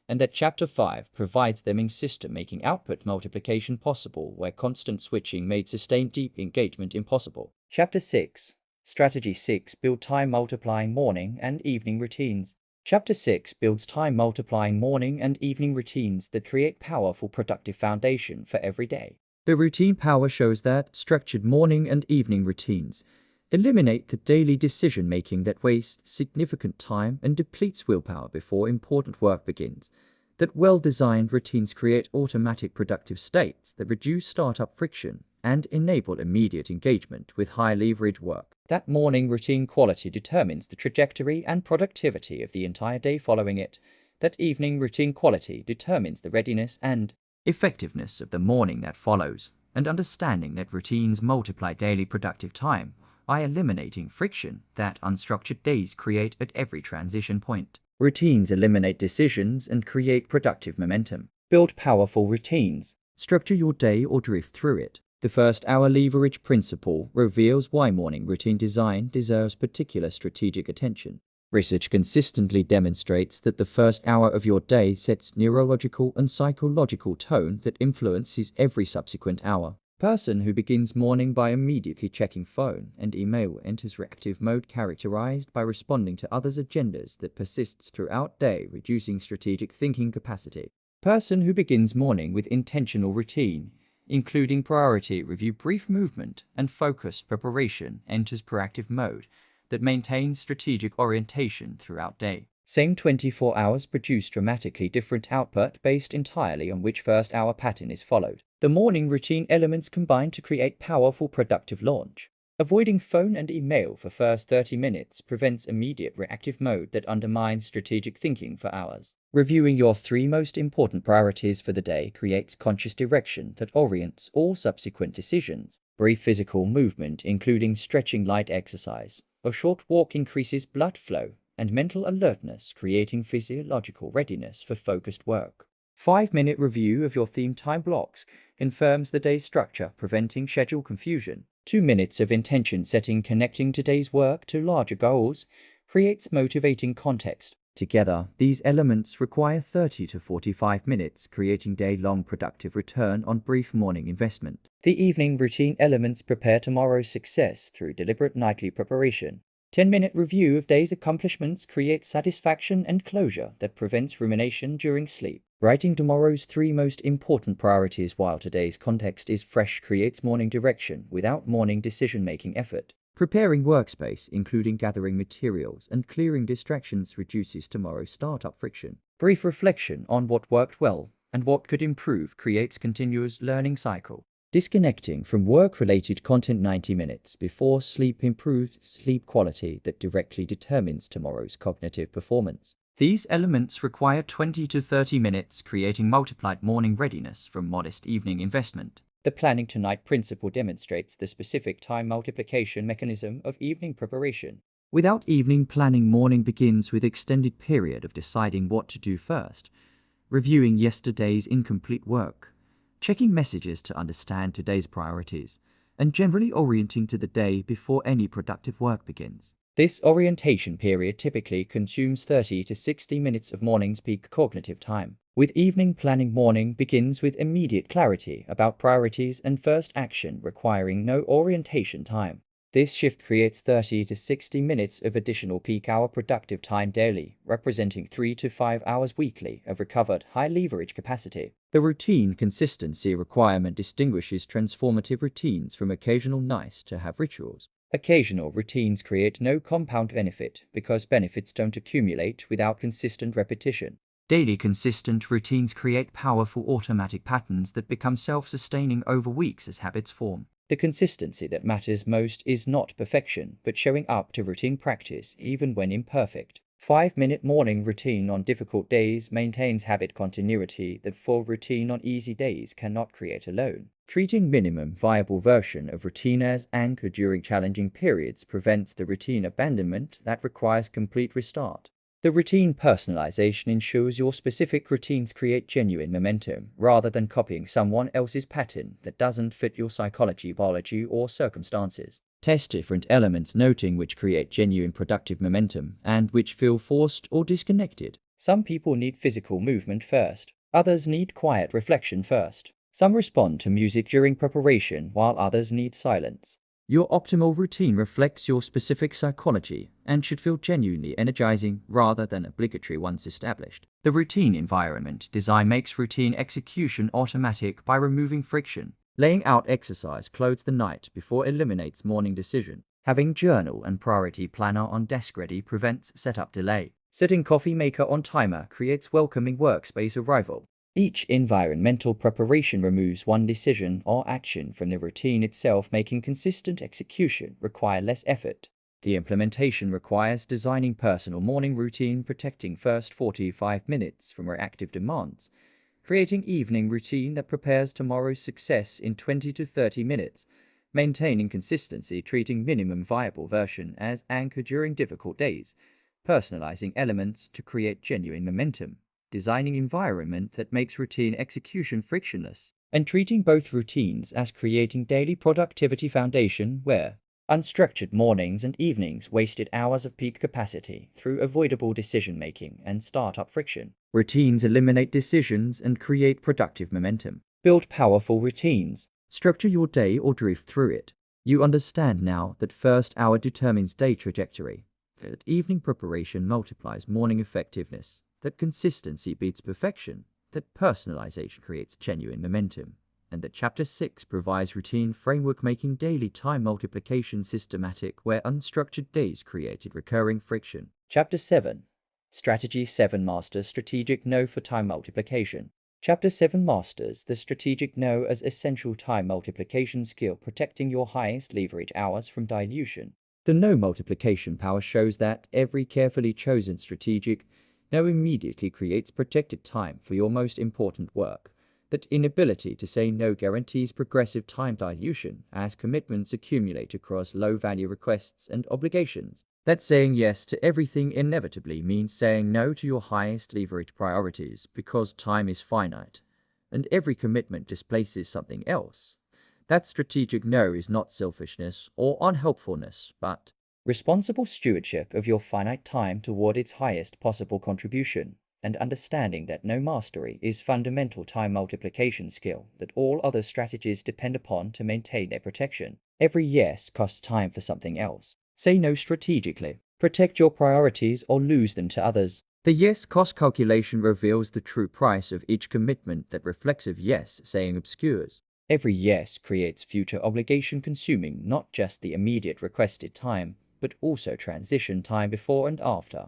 and that Chapter 5 provides theming system making output multiplication possible where constant switching made sustained deep engagement impossible. Chapter 6. Strategy 6. Build time multiplying morning and evening routines. Chapter 6 builds time multiplying morning and evening routines that create powerful productive foundation for every day. The routine power shows that structured morning and evening routines eliminate the daily decision-making that wastes significant time and depletes willpower before important work begins. That well-designed routines create automatic productive states that reduce startup friction and enable immediate engagement with high-leverage work. That morning routine quality determines the trajectory and productivity of the entire day following it. That evening routine quality determines the readiness and effectiveness of the morning that follows. And understanding that routines multiply daily productive time by eliminating friction that unstructured days create at every transition point. Routines eliminate decisions and create productive momentum. Build powerful routines. Structure your day or drift through it. The first hour leverage principle reveals why morning routine design deserves particular strategic attention. Research consistently demonstrates that the first hour of your day sets neurological and psychological tone that influences every subsequent hour. Person who begins morning by immediately checking phone and email enters reactive mode, characterized by responding to others' agendas that persists throughout day, reducing strategic thinking capacity. Person who begins morning with intentional routine, including priority review, brief movement, and focused preparation, enters proactive mode that maintains strategic orientation throughout day. Same 24 hours produce dramatically different output based entirely on which first hour pattern is followed. The morning routine elements combine to create powerful productive launch. Avoiding phone and email for first 30 minutes prevents immediate reactive mode that undermines strategic thinking for hours. Reviewing your 3 most important priorities for the day creates conscious direction that orients all subsequent decisions. Brief physical movement, including stretching, light exercise, or short walk, increases blood flow and mental alertness, creating physiological readiness for focused work. 5-minute review of your theme time blocks confirms the day's structure, preventing schedule confusion. 2 minutes of intention setting, connecting today's work to larger goals, creates motivating context. Together, these elements require 30 to 45 minutes, creating day-long productive return on brief morning investment. The evening routine elements prepare tomorrow's success through deliberate nightly preparation. 10-minute review of day's accomplishments creates satisfaction and closure that prevents rumination during sleep. Writing tomorrow's 3 most important priorities while today's context is fresh creates morning direction without morning decision-making effort. Preparing workspace, including gathering materials and clearing distractions, reduces tomorrow's startup friction. Brief reflection on what worked well and what could improve creates continuous learning cycle. Disconnecting from work-related content 90 minutes before sleep improves sleep quality that directly determines tomorrow's cognitive performance. These elements require 20 to 30 minutes, creating multiplied morning readiness from modest evening investment. The planning tonight principle demonstrates the specific time multiplication mechanism of evening preparation. Without evening planning, morning begins with extended period of deciding what to do first, reviewing yesterday's incomplete work, checking messages to understand today's priorities, and generally orienting to the day before any productive work begins. This orientation period typically consumes 30 to 60 minutes of morning's peak cognitive time. With evening planning, morning begins with immediate clarity about priorities and first action, requiring no orientation time. This shift creates 30 to 60 minutes of additional peak hour productive time daily, representing 3 to 5 hours weekly of recovered high leverage capacity. The routine consistency requirement distinguishes transformative routines from occasional nice-to-have rituals. Occasional routines create no compound benefit because benefits don't accumulate without consistent repetition. Daily consistent routines create powerful automatic patterns that become self-sustaining over weeks as habits form. The consistency that matters most is not perfection, but showing up to routine practice even when imperfect. 5-minute morning routine on difficult days maintains habit continuity that full routine on easy days cannot create alone. Treating minimum viable version of routine as anchor during challenging periods prevents the routine abandonment that requires complete restart. The routine personalization ensures your specific routines create genuine momentum, rather than copying someone else's pattern that doesn't fit your psychology, biology, or circumstances. Test different elements, noting which create genuine productive momentum and which feel forced or disconnected. Some people need physical movement first. Others need quiet reflection first. Some respond to music during preparation, while others need silence. Your optimal routine reflects your specific psychology and should feel genuinely energizing rather than obligatory once established. The routine environment design makes routine execution automatic by removing friction. Laying out exercise clothes the night before eliminates morning decision. Having journal and priority planner on desk ready prevents setup delay. Setting coffee maker on timer creates welcoming workspace arrival. Each environmental preparation removes one decision or action from the routine itself, making consistent execution require less effort. The implementation requires designing personal morning routine, protecting first 45 minutes from reactive demands, creating evening routine that prepares tomorrow's success in 20 to 30 minutes, maintaining consistency, treating minimum viable version as anchor during difficult days, personalizing elements to create genuine momentum, designing environment that makes routine execution frictionless, and treating both routines as creating daily productivity foundation where unstructured mornings and evenings wasted hours of peak capacity through avoidable decision-making and startup friction. Routines eliminate decisions and create productive momentum. Build powerful routines. Structure your day or drift through it. You understand now that first hour determines day trajectory, that evening preparation multiplies morning effectiveness, that consistency beats perfection, that personalization creates genuine momentum, and that Chapter 6 provides routine framework making daily time multiplication systematic where unstructured days created recurring friction. Chapter 7. Strategy 7 Masters Strategic No for Time Multiplication. Chapter 7 masters the strategic no as essential time multiplication skill, protecting your highest leverage hours from dilution. The no multiplication power shows that every carefully chosen strategic no immediately creates protected time for your most important work. That inability to say no guarantees progressive time dilution as commitments accumulate across low-value requests and obligations. That saying yes to everything inevitably means saying no to your highest leverage priorities because time is finite, and every commitment displaces something else. That strategic no is not selfishness or unhelpfulness, but responsible stewardship of your finite time toward its highest possible contribution, and understanding that no mastery is fundamental time multiplication skill that all other strategies depend upon to maintain their protection. Every yes costs time for something else. Say no strategically. Protect your priorities or lose them to others. The yes cost calculation reveals the true price of each commitment that reflexive yes saying obscures. Every yes creates future obligation consuming not just the immediate requested time, but also transition time before and after,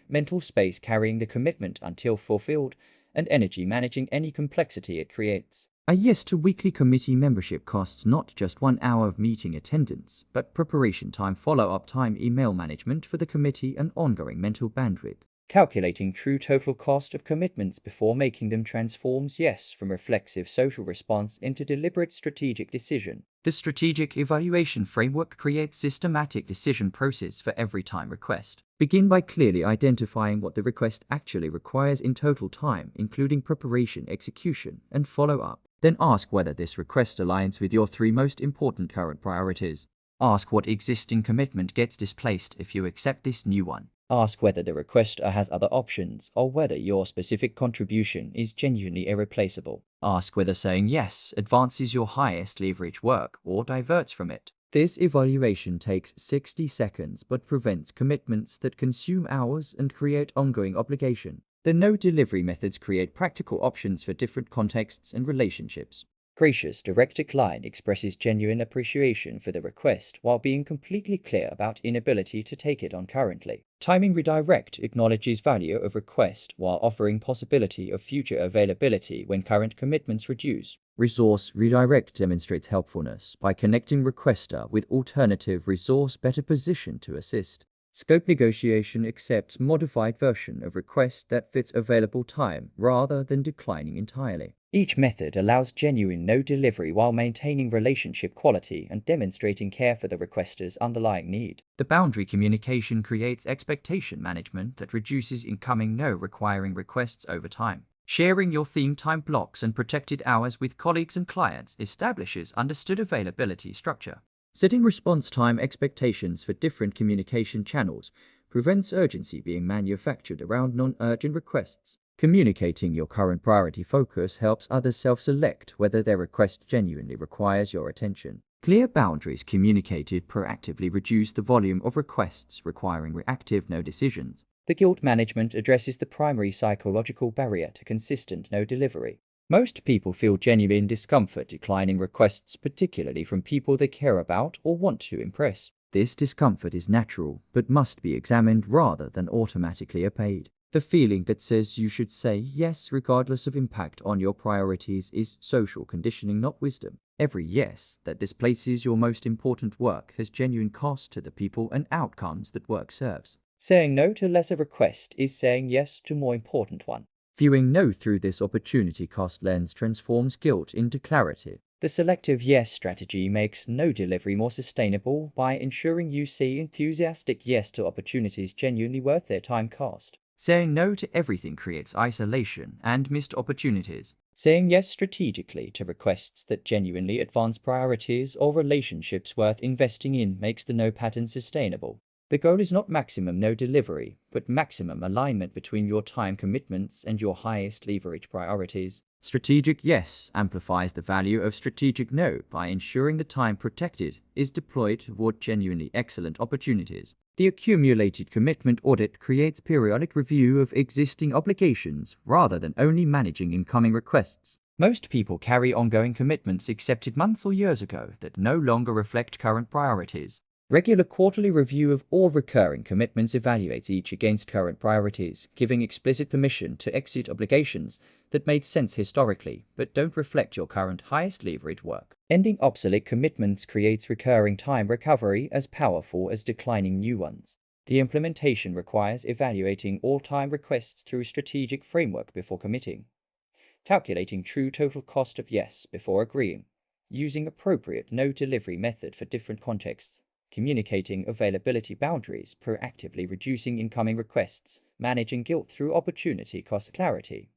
mental space carrying the commitment until fulfilled, and energy managing any complexity it creates. A yes to weekly committee membership costs not just 1 hour of meeting attendance, but preparation time, follow-up time, email management for the committee, and ongoing mental bandwidth. Calculating true total cost of commitments before making them transforms yes from reflexive social response into deliberate strategic decision. The strategic evaluation framework creates systematic decision process for every time request. Begin by clearly identifying what the request actually requires in total time, including preparation, execution, and follow-up. Then ask whether this request aligns with your 3 most important current priorities. Ask what existing commitment gets displaced if you accept this new one. Ask whether the requester has other options or whether your specific contribution is genuinely irreplaceable. Ask whether saying yes advances your highest leverage work or diverts from it. This evaluation takes 60 seconds but prevents commitments that consume hours and create ongoing obligation. The no delivery methods create practical options for different contexts and relationships. Gracious direct decline expresses genuine appreciation for the request while being completely clear about inability to take it on currently. Timing redirect acknowledges value of request while offering possibility of future availability when current commitments reduce. Resource redirect demonstrates helpfulness by connecting requester with alternative resource better positioned to assist. Scope negotiation accepts modified version of request that fits available time rather than declining entirely. Each method allows genuine no delivery while maintaining relationship quality and demonstrating care for the requester's underlying need. The boundary communication creates expectation management that reduces incoming no requiring requests over time. Sharing your theme time blocks and protected hours with colleagues and clients establishes understood availability structure. Setting response time expectations for different communication channels prevents urgency being manufactured around non-urgent requests. Communicating your current priority focus helps others self-select whether their request genuinely requires your attention. Clear boundaries communicated proactively reduce the volume of requests requiring reactive no decisions. The guilt management addresses the primary psychological barrier to consistent no delivery. Most people feel genuine discomfort declining requests, particularly from people they care about or want to impress. This discomfort is natural, but must be examined rather than automatically obeyed. The feeling that says you should say yes regardless of impact on your priorities is social conditioning, not wisdom. Every yes that displaces your most important work has genuine cost to the people and outcomes that work serves. Saying no to lesser request is saying yes to more important one. Viewing no through this opportunity cost lens transforms guilt into clarity. The selective yes strategy makes no delivery more sustainable by ensuring you see enthusiastic yes to opportunities genuinely worth their time cost. Saying no to everything creates isolation and missed opportunities. Saying yes strategically to requests that genuinely advance priorities or relationships worth investing in makes the no pattern sustainable. The goal is not maximum no delivery, but maximum alignment between your time commitments and your highest leverage priorities. Strategic yes amplifies the value of strategic no by ensuring the time protected is deployed toward genuinely excellent opportunities. The accumulated commitment audit creates periodic review of existing obligations rather than only managing incoming requests. Most people carry ongoing commitments accepted months or years ago that no longer reflect current priorities. Regular quarterly review of all recurring commitments evaluates each against current priorities, giving explicit permission to exit obligations that made sense historically but don't reflect your current highest leverage work. Ending obsolete commitments creates recurring time recovery as powerful as declining new ones. The implementation requires evaluating all time requests through a strategic framework before committing, calculating true total cost of yes before agreeing, using appropriate no delivery method for different contexts, communicating availability boundaries, proactively reducing incoming requests, managing guilt through opportunity cost clarity,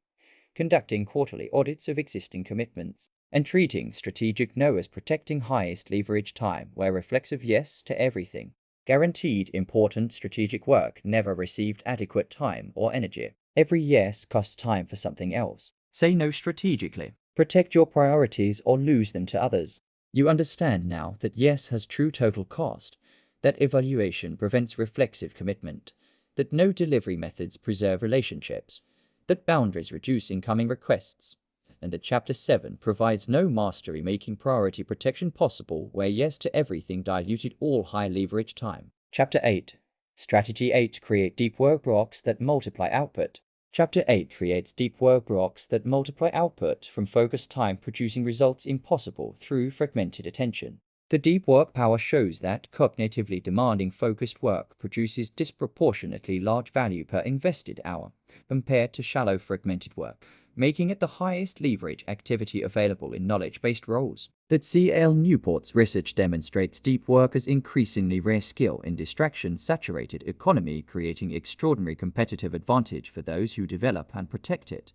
conducting quarterly audits of existing commitments, and treating strategic no as protecting highest leverage time where reflexive yes to everything. Guaranteed important strategic work never received adequate time or energy. Every yes costs time for something else. Say no strategically. Protect your priorities or lose them to others. You understand now that yes has true total cost, that evaluation prevents reflexive commitment, that no delivery methods preserve relationships, that boundaries reduce incoming requests, and that Chapter 7 provides no mastery making priority protection possible where yes to everything diluted all high leverage time. Chapter 8. Strategy 8. Create deep work blocks that multiply output. Chapter 8 creates deep work blocks that multiply output from focused time, producing results impossible through fragmented attention. The deep work power shows that cognitively demanding focused work produces disproportionately large value per invested hour compared to shallow fragmented work, making it the highest leverage activity available in knowledge-based roles. That C.L. Newport's research demonstrates deep work as increasingly rare skill in distraction-saturated economy, creating extraordinary competitive advantage for those who develop and protect it.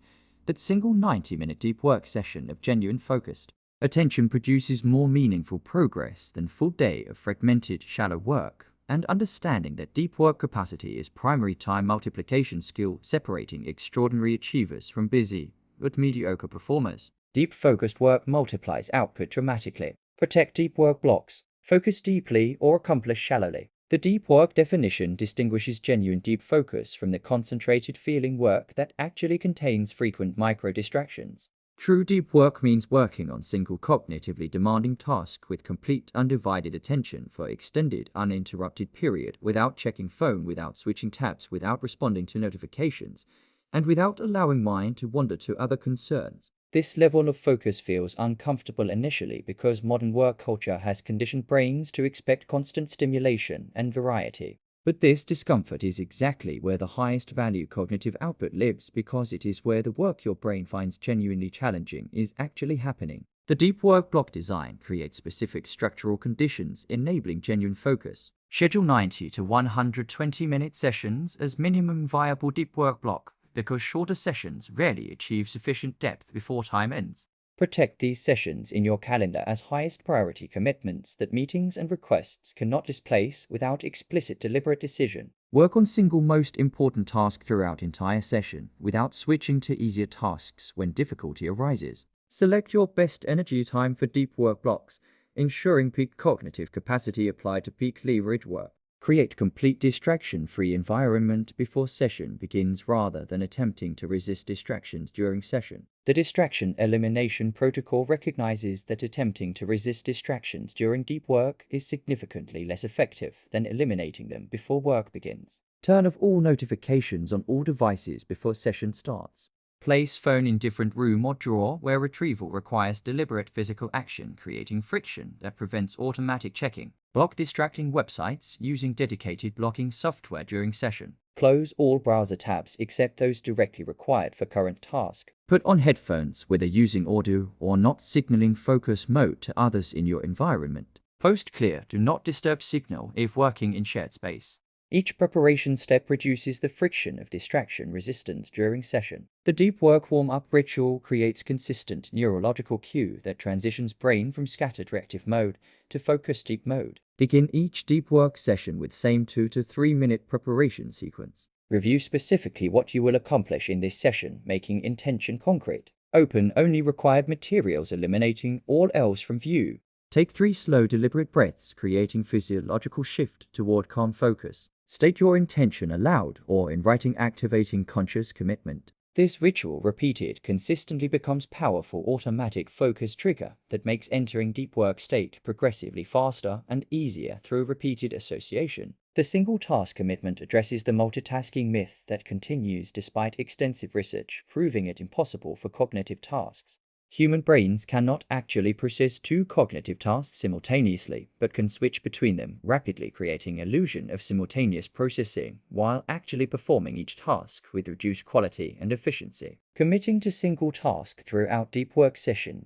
That single 90-minute deep work session of genuine focused attention produces more meaningful progress than full day of fragmented, shallow work, and understanding that deep work capacity is primary time multiplication skill separating extraordinary achievers from busy but mediocre performers. Deep focused work multiplies output dramatically. Protect deep work blocks. Focus deeply or accomplish shallowly. The deep work definition distinguishes genuine deep focus from the concentrated feeling work that actually contains frequent micro-distractions. True deep work means working on single cognitively demanding task with complete undivided attention for extended uninterrupted period without checking phone, without switching tabs, without responding to notifications, and without allowing mind to wander to other concerns. This level of focus feels uncomfortable initially because modern work culture has conditioned brains to expect constant stimulation and variety. But this discomfort is exactly where the highest value cognitive output lives, because it is where the work your brain finds genuinely challenging is actually happening. The deep work block design creates specific structural conditions enabling genuine focus. Schedule 90 to 120-minute sessions as minimum viable deep work block, because shorter sessions rarely achieve sufficient depth before time ends. Protect these sessions in your calendar as highest priority commitments that meetings and requests cannot displace without explicit deliberate decision. Work on single most important task throughout entire session without switching to easier tasks when difficulty arises. Select your best energy time for deep work blocks, ensuring peak cognitive capacity applied to peak leverage work. Create complete distraction-free environment before session begins rather than attempting to resist distractions during session. The distraction elimination protocol recognizes that attempting to resist distractions during deep work is significantly less effective than eliminating them before work begins. Turn off all notifications on all devices before session starts. Place phone in different room or drawer where retrieval requires deliberate physical action, creating friction that prevents automatic checking. Block distracting websites using dedicated blocking software during session. Close all browser tabs except those directly required for current task. Put on headphones whether using audio or not, signaling focus mode to others in your environment. Post clear do not disturb signal if working in shared space. Each preparation step reduces the friction of distraction resistance during session. The deep work warm-up ritual creates consistent neurological cue that transitions brain from scattered reactive mode to focused deep mode. Begin each deep work session with same 2 to 3 minute preparation sequence. Review specifically what you will accomplish in this session, making intention concrete. Open only required materials, eliminating all else from view. Take 3 slow, deliberate breaths, creating physiological shift toward calm focus. State your intention aloud or in writing, activating conscious commitment. This ritual, repeated consistently, becomes powerful automatic focus trigger that makes entering deep work state progressively faster and easier through repeated association. The single task commitment addresses the multitasking myth that continues despite extensive research proving it impossible for cognitive tasks. Human brains cannot actually process 2 cognitive tasks simultaneously, but can switch between them rapidly, creating an illusion of simultaneous processing while actually performing each task with reduced quality and efficiency. Committing to single task throughout deep work session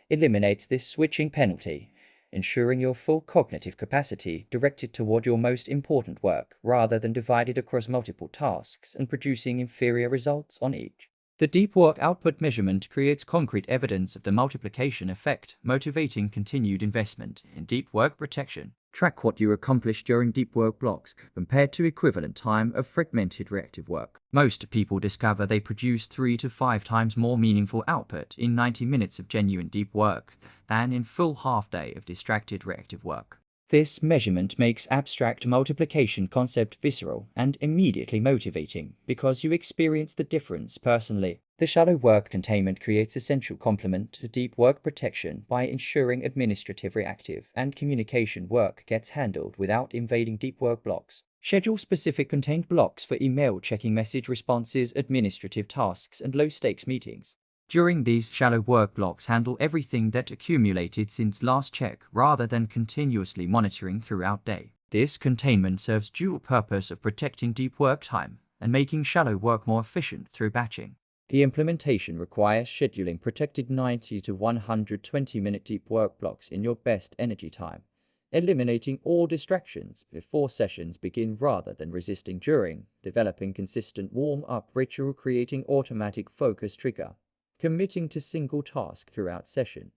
eliminates this switching penalty, ensuring your full cognitive capacity directed toward your most important work rather than divided across multiple tasks and producing inferior results on each. The deep work output measurement creates concrete evidence of the multiplication effect, motivating continued investment in deep work protection. Track what you accomplish during deep work blocks compared to equivalent time of fragmented reactive work. Most people discover they produce 3 to 5 times more meaningful output in 90 minutes of genuine deep work than in full half-day of distracted reactive work. This measurement makes abstract multiplication concept visceral and immediately motivating because you experience the difference personally. The shallow work containment creates essential complement to deep work protection by ensuring administrative, reactive, and communication work gets handled without invading deep work blocks. Schedule specific contained blocks for email checking, message responses, administrative tasks, and low-stakes meetings. During these shallow work blocks, handle everything that accumulated since last check rather than continuously monitoring throughout day. This containment serves dual purpose of protecting deep work time and making shallow work more efficient through batching. The implementation requires scheduling protected 90 to 120-minute deep work blocks in your best energy time, eliminating all distractions before sessions begin rather than resisting during, developing consistent warm-up ritual, creating automatic focus trigger, committing to single task throughout session,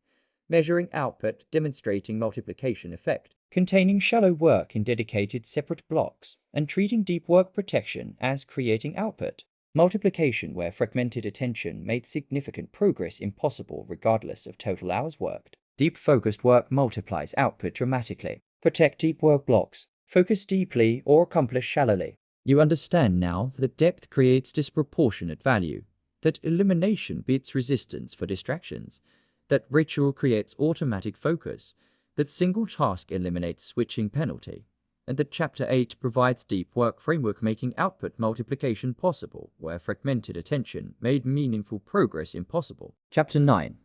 measuring output, demonstrating multiplication effect, containing shallow work in dedicated separate blocks, and treating deep work protection as creating output. Multiplication, where fragmented attention made significant progress impossible regardless of total hours worked. Deep focused work multiplies output dramatically. Protect deep work blocks. Focus deeply or accomplish shallowly. You understand now that depth creates disproportionate value, that elimination beats resistance for distractions, that ritual creates automatic focus, that single task eliminates switching penalty, and that Chapter 8 provides deep work framework making output multiplication possible, where fragmented attention made meaningful progress impossible. Chapter 9.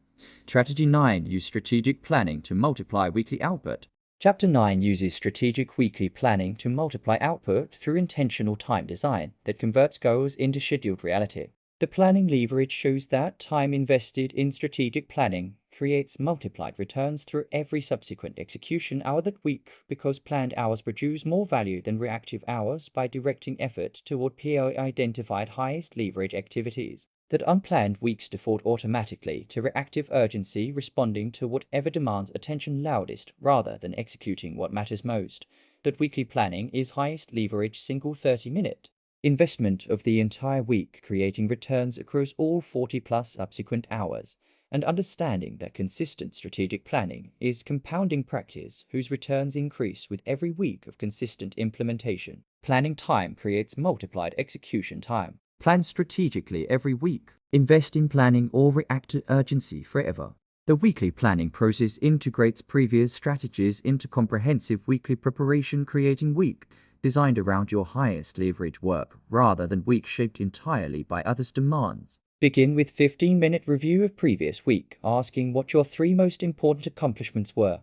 Strategy 9. Use strategic planning to multiply weekly output. Chapter 9 uses strategic weekly planning to multiply output through intentional time design that converts goals into scheduled reality. The planning leverage shows that time invested in strategic planning creates multiplied returns through every subsequent execution hour that week, because planned hours produce more value than reactive hours by directing effort toward PO-identified highest leverage activities. That unplanned weeks default automatically to reactive urgency, responding to whatever demands attention loudest rather than executing what matters most. That weekly planning is highest leverage single 30-minute investment of the entire week, creating returns across all 40+ subsequent hours, and understanding that consistent strategic planning is compounding practice whose returns increase with every week of consistent implementation. Planning time creates multiplied execution time. Plan strategically every week. Invest in planning or react to urgency forever. The weekly planning process integrates previous strategies into comprehensive weekly preparation, creating week designed around your highest leverage work rather than week shaped entirely by others' demands. Begin with 15-minute review of previous week, asking what your 3 most important accomplishments were,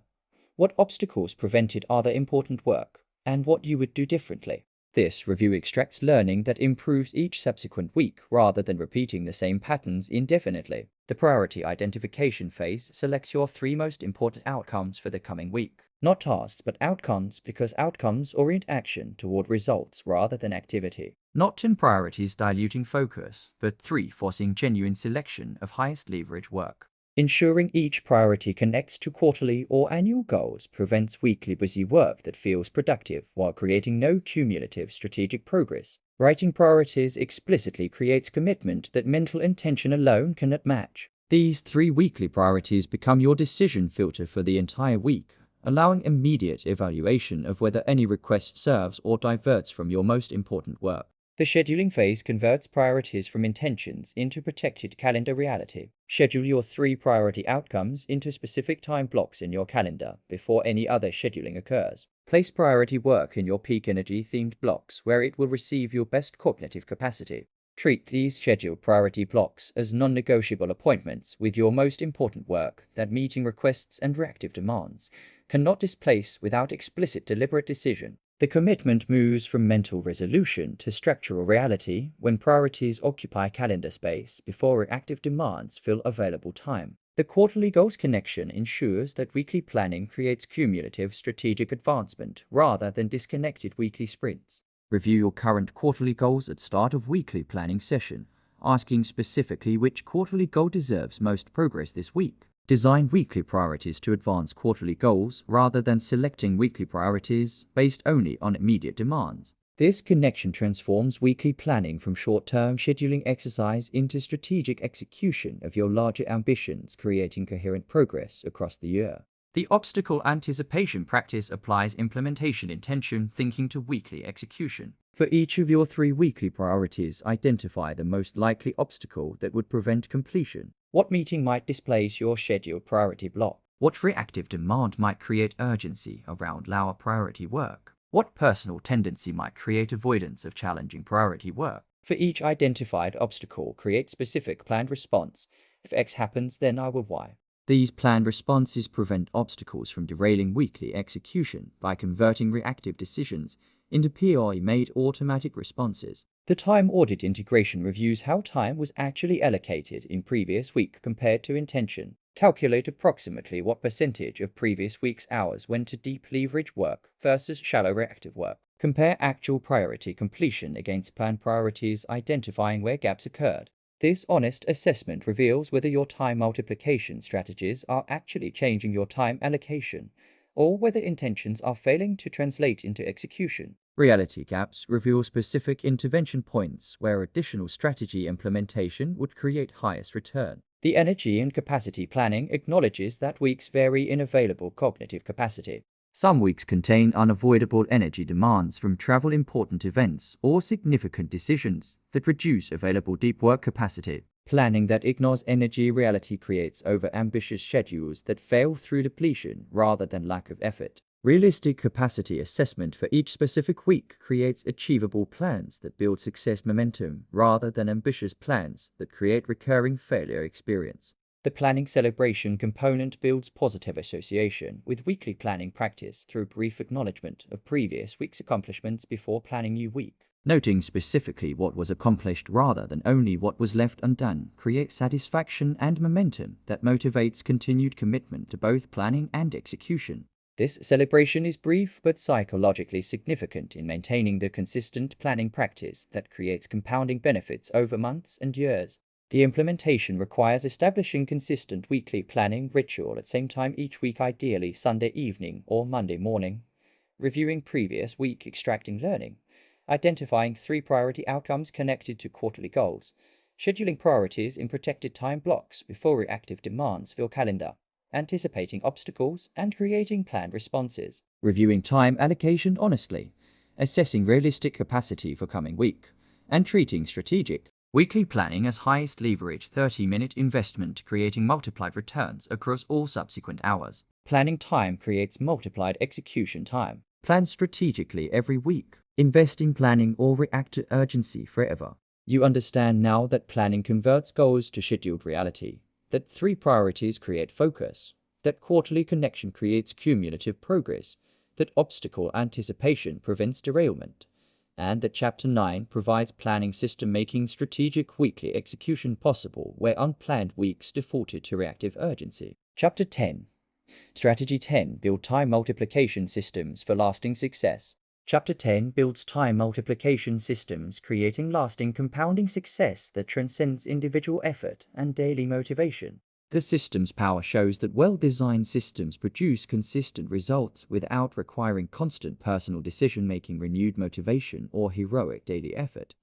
what obstacles prevented other important work, and what you would do differently. This review extracts learning that improves each subsequent week rather than repeating the same patterns indefinitely. The priority identification phase selects your 3 most important outcomes for the coming week. Not tasks, but outcomes, because outcomes orient action toward results rather than activity. Not 10 priorities diluting focus, but 3 forcing genuine selection of highest leverage work. Ensuring each priority connects to quarterly or annual goals prevents weekly busy work that feels productive while creating no cumulative strategic progress. Writing priorities explicitly creates commitment that mental intention alone cannot match. These 3 weekly priorities become your decision filter for the entire week, allowing immediate evaluation of whether any request serves or diverts from your most important work. The scheduling phase converts priorities from intentions into protected calendar reality. Schedule your 3 priority outcomes into specific time blocks in your calendar before any other scheduling occurs. Place priority work in your peak energy themed blocks where it will receive your best cognitive capacity. Treat these scheduled priority blocks as non-negotiable appointments with your most important work that meeting requests and reactive demands cannot displace without explicit deliberate decision. The commitment moves from mental resolution to structural reality when priorities occupy calendar space before reactive demands fill available time. The quarterly goals connection ensures that weekly planning creates cumulative strategic advancement rather than disconnected weekly sprints. Review your current quarterly goals at start of weekly planning session, asking specifically which quarterly goal deserves most progress this week. Design weekly priorities to advance quarterly goals rather than selecting weekly priorities based only on immediate demands. This connection transforms weekly planning from short-term scheduling exercise into strategic execution of your larger ambitions, creating coherent progress across the year. The obstacle anticipation practice applies implementation intention thinking to weekly execution. For each of your 3 weekly priorities, identify the most likely obstacle that would prevent completion. What meeting might displace your scheduled priority block? What reactive demand might create urgency around lower priority work? What personal tendency might create avoidance of challenging priority work? For each identified obstacle, create specific planned response. If X happens, then I will Y. These planned responses prevent obstacles from derailing weekly execution by converting reactive decisions into PI-made automatic responses. The time audit integration reviews how time was actually allocated in previous week compared to intention. Calculate approximately what percentage of previous week's hours went to deep leverage work versus shallow reactive work. Compare actual priority completion against planned priorities, identifying where gaps occurred. This honest assessment reveals whether your time multiplication strategies are actually changing your time allocation, or whether intentions are failing to translate into execution. Reality gaps reveal specific intervention points where additional strategy implementation would create highest return. The energy and capacity planning acknowledges that weeks vary in available cognitive capacity. Some weeks contain unavoidable energy demands from travel, important events, or significant decisions that reduce available deep work capacity. Planning that ignores energy reality creates over-ambitious schedules that fail through depletion rather than lack of effort. Realistic capacity assessment for each specific week creates achievable plans that build success momentum rather than ambitious plans that create recurring failure experience. The planning celebration component builds positive association with weekly planning practice through brief acknowledgement of previous week's accomplishments before planning new week. Noting specifically what was accomplished rather than only what was left undone creates satisfaction and momentum that motivates continued commitment to both planning and execution. This celebration is brief but psychologically significant in maintaining the consistent planning practice that creates compounding benefits over months and years. The implementation requires establishing consistent weekly planning ritual at same time each week, ideally Sunday evening or Monday morning, reviewing previous week, extracting learning, identifying 3 priority outcomes connected to quarterly goals, scheduling priorities in protected time blocks before reactive demands fill calendar, anticipating obstacles and creating planned responses, reviewing time allocation honestly, assessing realistic capacity for coming week, and treating strategic weekly planning as highest leverage 30-minute investment, creating multiplied returns across all subsequent hours. Planning time creates multiplied execution time. Plan strategically every week. Invest in planning or react to urgency forever. You understand now that planning converts goals to scheduled reality, that 3 priorities create focus, that quarterly connection creates cumulative progress, that obstacle anticipation prevents derailment, and that Chapter 9 provides planning system making strategic weekly execution possible where unplanned weeks defaulted to reactive urgency. Chapter 10. Strategy 10. Build time multiplication systems for lasting success. Chapter 10 builds time multiplication systems, creating lasting compounding success that transcends individual effort and daily motivation. The system's power shows that well-designed systems produce consistent results without requiring constant personal decision-making, renewed motivation, or heroic daily effort.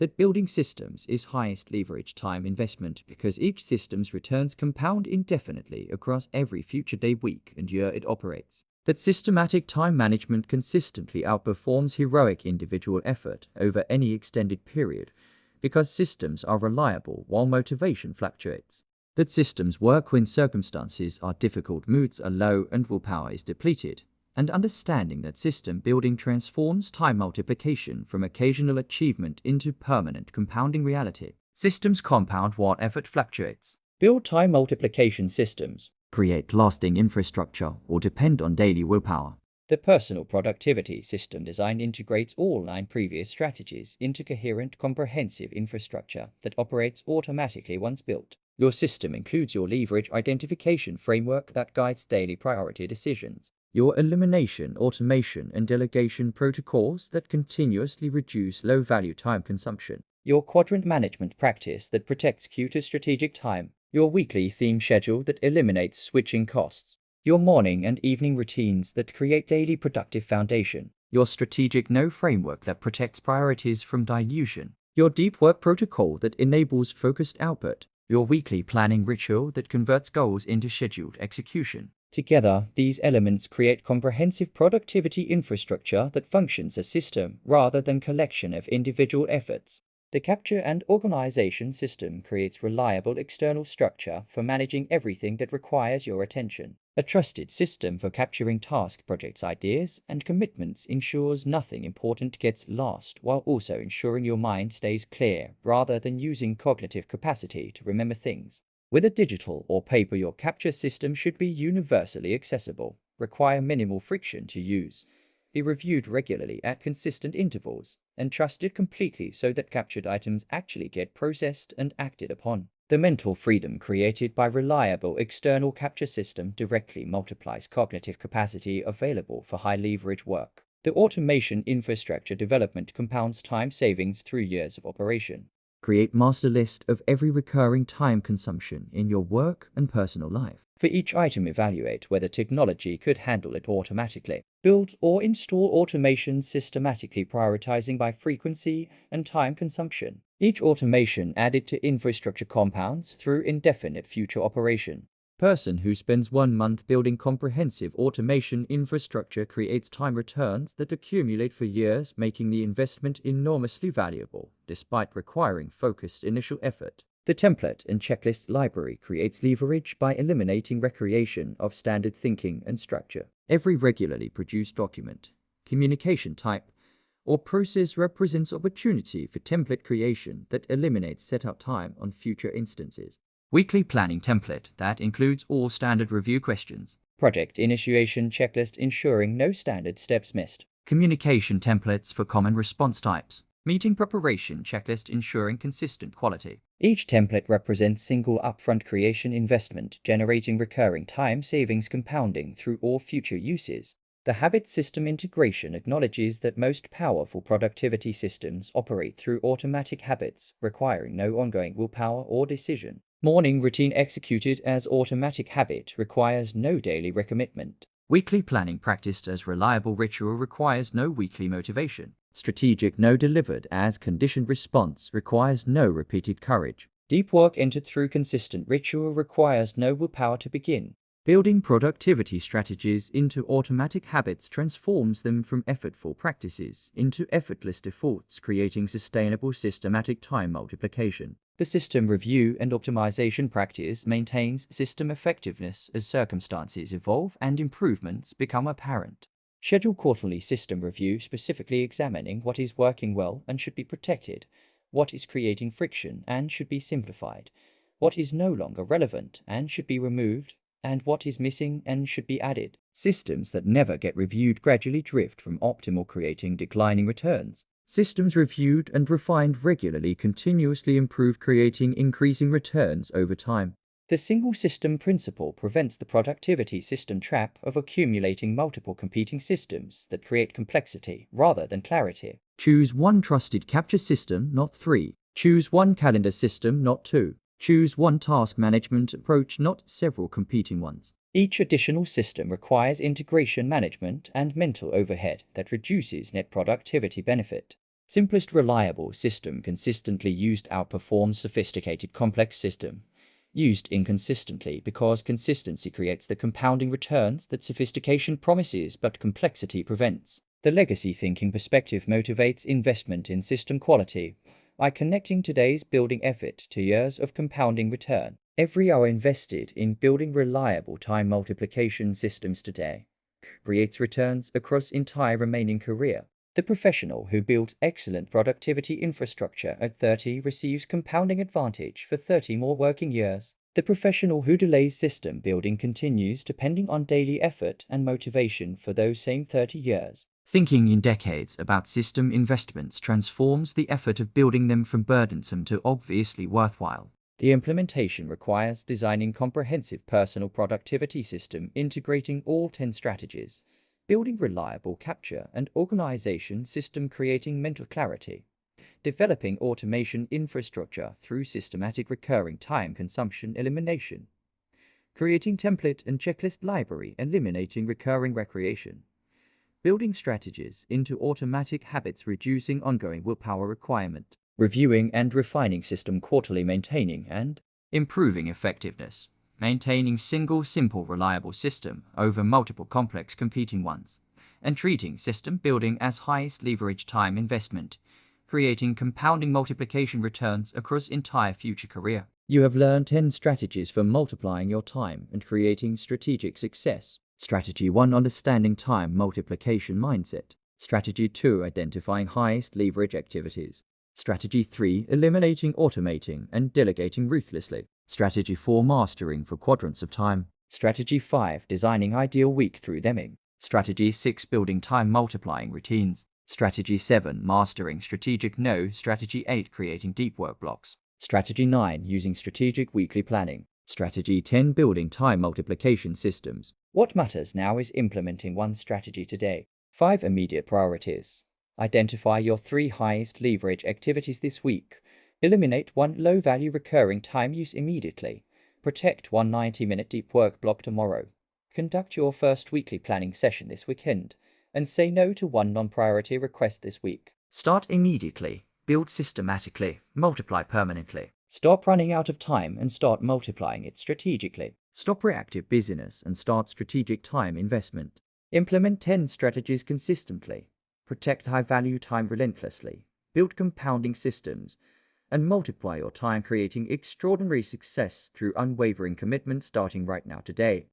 that building systems is highest leverage time investment because each system's returns compound indefinitely across every future day, week, and year it operates. That systematic time management consistently outperforms heroic individual effort over any extended period because systems are reliable while motivation fluctuates. That systems work when circumstances are difficult, moods are low, and willpower is depleted. And understanding that system building transforms time multiplication from occasional achievement into permanent compounding reality. Systems compound while effort fluctuates. Build time multiplication systems. Create lasting infrastructure or depend on daily willpower. The personal productivity system design integrates all 9 previous strategies into coherent, comprehensive infrastructure that operates automatically once built. Your system includes your leverage identification framework that guides daily priority decisions, your elimination, automation, and delegation protocols that continuously reduce low-value time consumption, your quadrant management practice that protects Q to strategic time, your weekly theme schedule that eliminates switching costs, your morning and evening routines that create daily productive foundation, your strategic no framework that protects priorities from dilution, your deep work protocol that enables focused output, your weekly planning ritual that converts goals into scheduled execution. Together, these elements create comprehensive productivity infrastructure that functions as a system rather than collection of individual efforts. The capture and organization system creates reliable external structure for managing everything that requires your attention. A trusted system for capturing task, projects, ideas, and commitments ensures nothing important gets lost while also ensuring your mind stays clear rather than using cognitive capacity to remember things. Whether digital or paper, your capture system should be universally accessible, require minimal friction to use, be reviewed regularly at consistent intervals, and trusted completely so that captured items actually get processed and acted upon. The mental freedom created by reliable external capture system directly multiplies cognitive capacity available for high leverage work. The automation infrastructure development compounds time savings through years of operation. Create master list of every recurring time consumption in your work and personal life. For each item, evaluate whether technology could handle it automatically. Build or install automation systematically prioritizing by frequency and time consumption. Each automation added to infrastructure compounds through indefinite future operation. Person who spends 1 month building comprehensive automation infrastructure creates time returns that accumulate for years, making the investment enormously valuable, despite requiring focused initial effort. The template and checklist library creates leverage by eliminating recreation of standard thinking and structure. Every regularly produced document, communication type, or process represents opportunity for template creation that eliminates setup time on future instances. Weekly planning template that includes all standard review questions. Project initiation checklist ensuring no standard steps missed. Communication templates for common response types. Meeting preparation checklist ensuring consistent quality. Each template represents single upfront creation investment, generating recurring time savings compounding through all future uses. The habit system integration acknowledges that most powerful productivity systems operate through automatic habits, requiring no ongoing willpower or decision. Morning routine executed as automatic habit requires no daily recommitment. Weekly planning practiced as reliable ritual requires no weekly motivation. Strategic no delivered as conditioned response requires no repeated courage. Deep work entered through consistent ritual requires no willpower to begin. Building productivity strategies into automatic habits transforms them from effortful practices into effortless defaults, creating sustainable systematic time multiplication. The system review and optimization practice maintains system effectiveness as circumstances evolve and improvements become apparent. Schedule quarterly system review specifically examining what is working well and should be protected, what is creating friction and should be simplified, what is no longer relevant and should be removed, and what is missing and should be added. Systems that never get reviewed gradually drift from optimal, creating declining returns. Systems reviewed and refined regularly continuously improve, creating increasing returns over time. The single system principle prevents the productivity system trap of accumulating multiple competing systems that create complexity rather than clarity. Choose one trusted capture system, not 3. Choose one calendar system, not 2. Choose one task management approach, not several competing ones. Each additional system requires integration management and mental overhead that reduces net productivity benefit. Simplest reliable system consistently used outperforms sophisticated complex system used inconsistently, because consistency creates the compounding returns that sophistication promises but complexity prevents. The legacy thinking perspective motivates investment in system quality by connecting today's building effort to years of compounding return. Every hour invested in building reliable time multiplication systems today creates returns across entire remaining career. The professional who builds excellent productivity infrastructure at 30 receives compounding advantage for 30 more working years. The professional who delays system building continues depending on daily effort and motivation for those same 30 years. Thinking in decades about system investments transforms the effort of building them from burdensome to obviously worthwhile. The implementation requires designing comprehensive personal productivity system integrating all 10 strategies, building reliable capture and organization system, creating mental clarity, developing automation infrastructure through systematic recurring time consumption elimination, creating template and checklist library, eliminating recurring recreation, building strategies into automatic habits, reducing ongoing willpower requirement, reviewing and refining system quarterly, maintaining and improving effectiveness, maintaining single simple reliable system over multiple complex competing ones, and treating system building as highest leverage time investment, creating compounding multiplication returns across entire future career. You have learned 10 strategies for multiplying your time and creating strategic success. Strategy 1: understanding time multiplication mindset. Strategy 2: identifying highest leverage activities. Strategy 3: eliminating, automating, and delegating ruthlessly. Strategy 4: mastering for quadrants of time. Strategy 5: designing ideal week through theming. Strategy 6: building time multiplying routines. Strategy 7: mastering strategic no. Strategy 8: creating deep work blocks. Strategy 9: using strategic weekly planning. Strategy 10: building time multiplication systems. What matters now is implementing one strategy today. 5 immediate priorities. Identify your 3 highest leverage activities this week. Eliminate 1 low-value recurring time use immediately. Protect 1 90-minute deep work block tomorrow. Conduct your first weekly planning session this weekend, and say no to 1 non-priority request this week. Start immediately. Build systematically. Multiply permanently. Stop running out of time and start multiplying it strategically. Stop reactive busyness and start strategic time investment. Implement 10 strategies consistently. Protect high-value time relentlessly. Build compounding systems and multiply your time, creating extraordinary success through unwavering commitment starting right now today.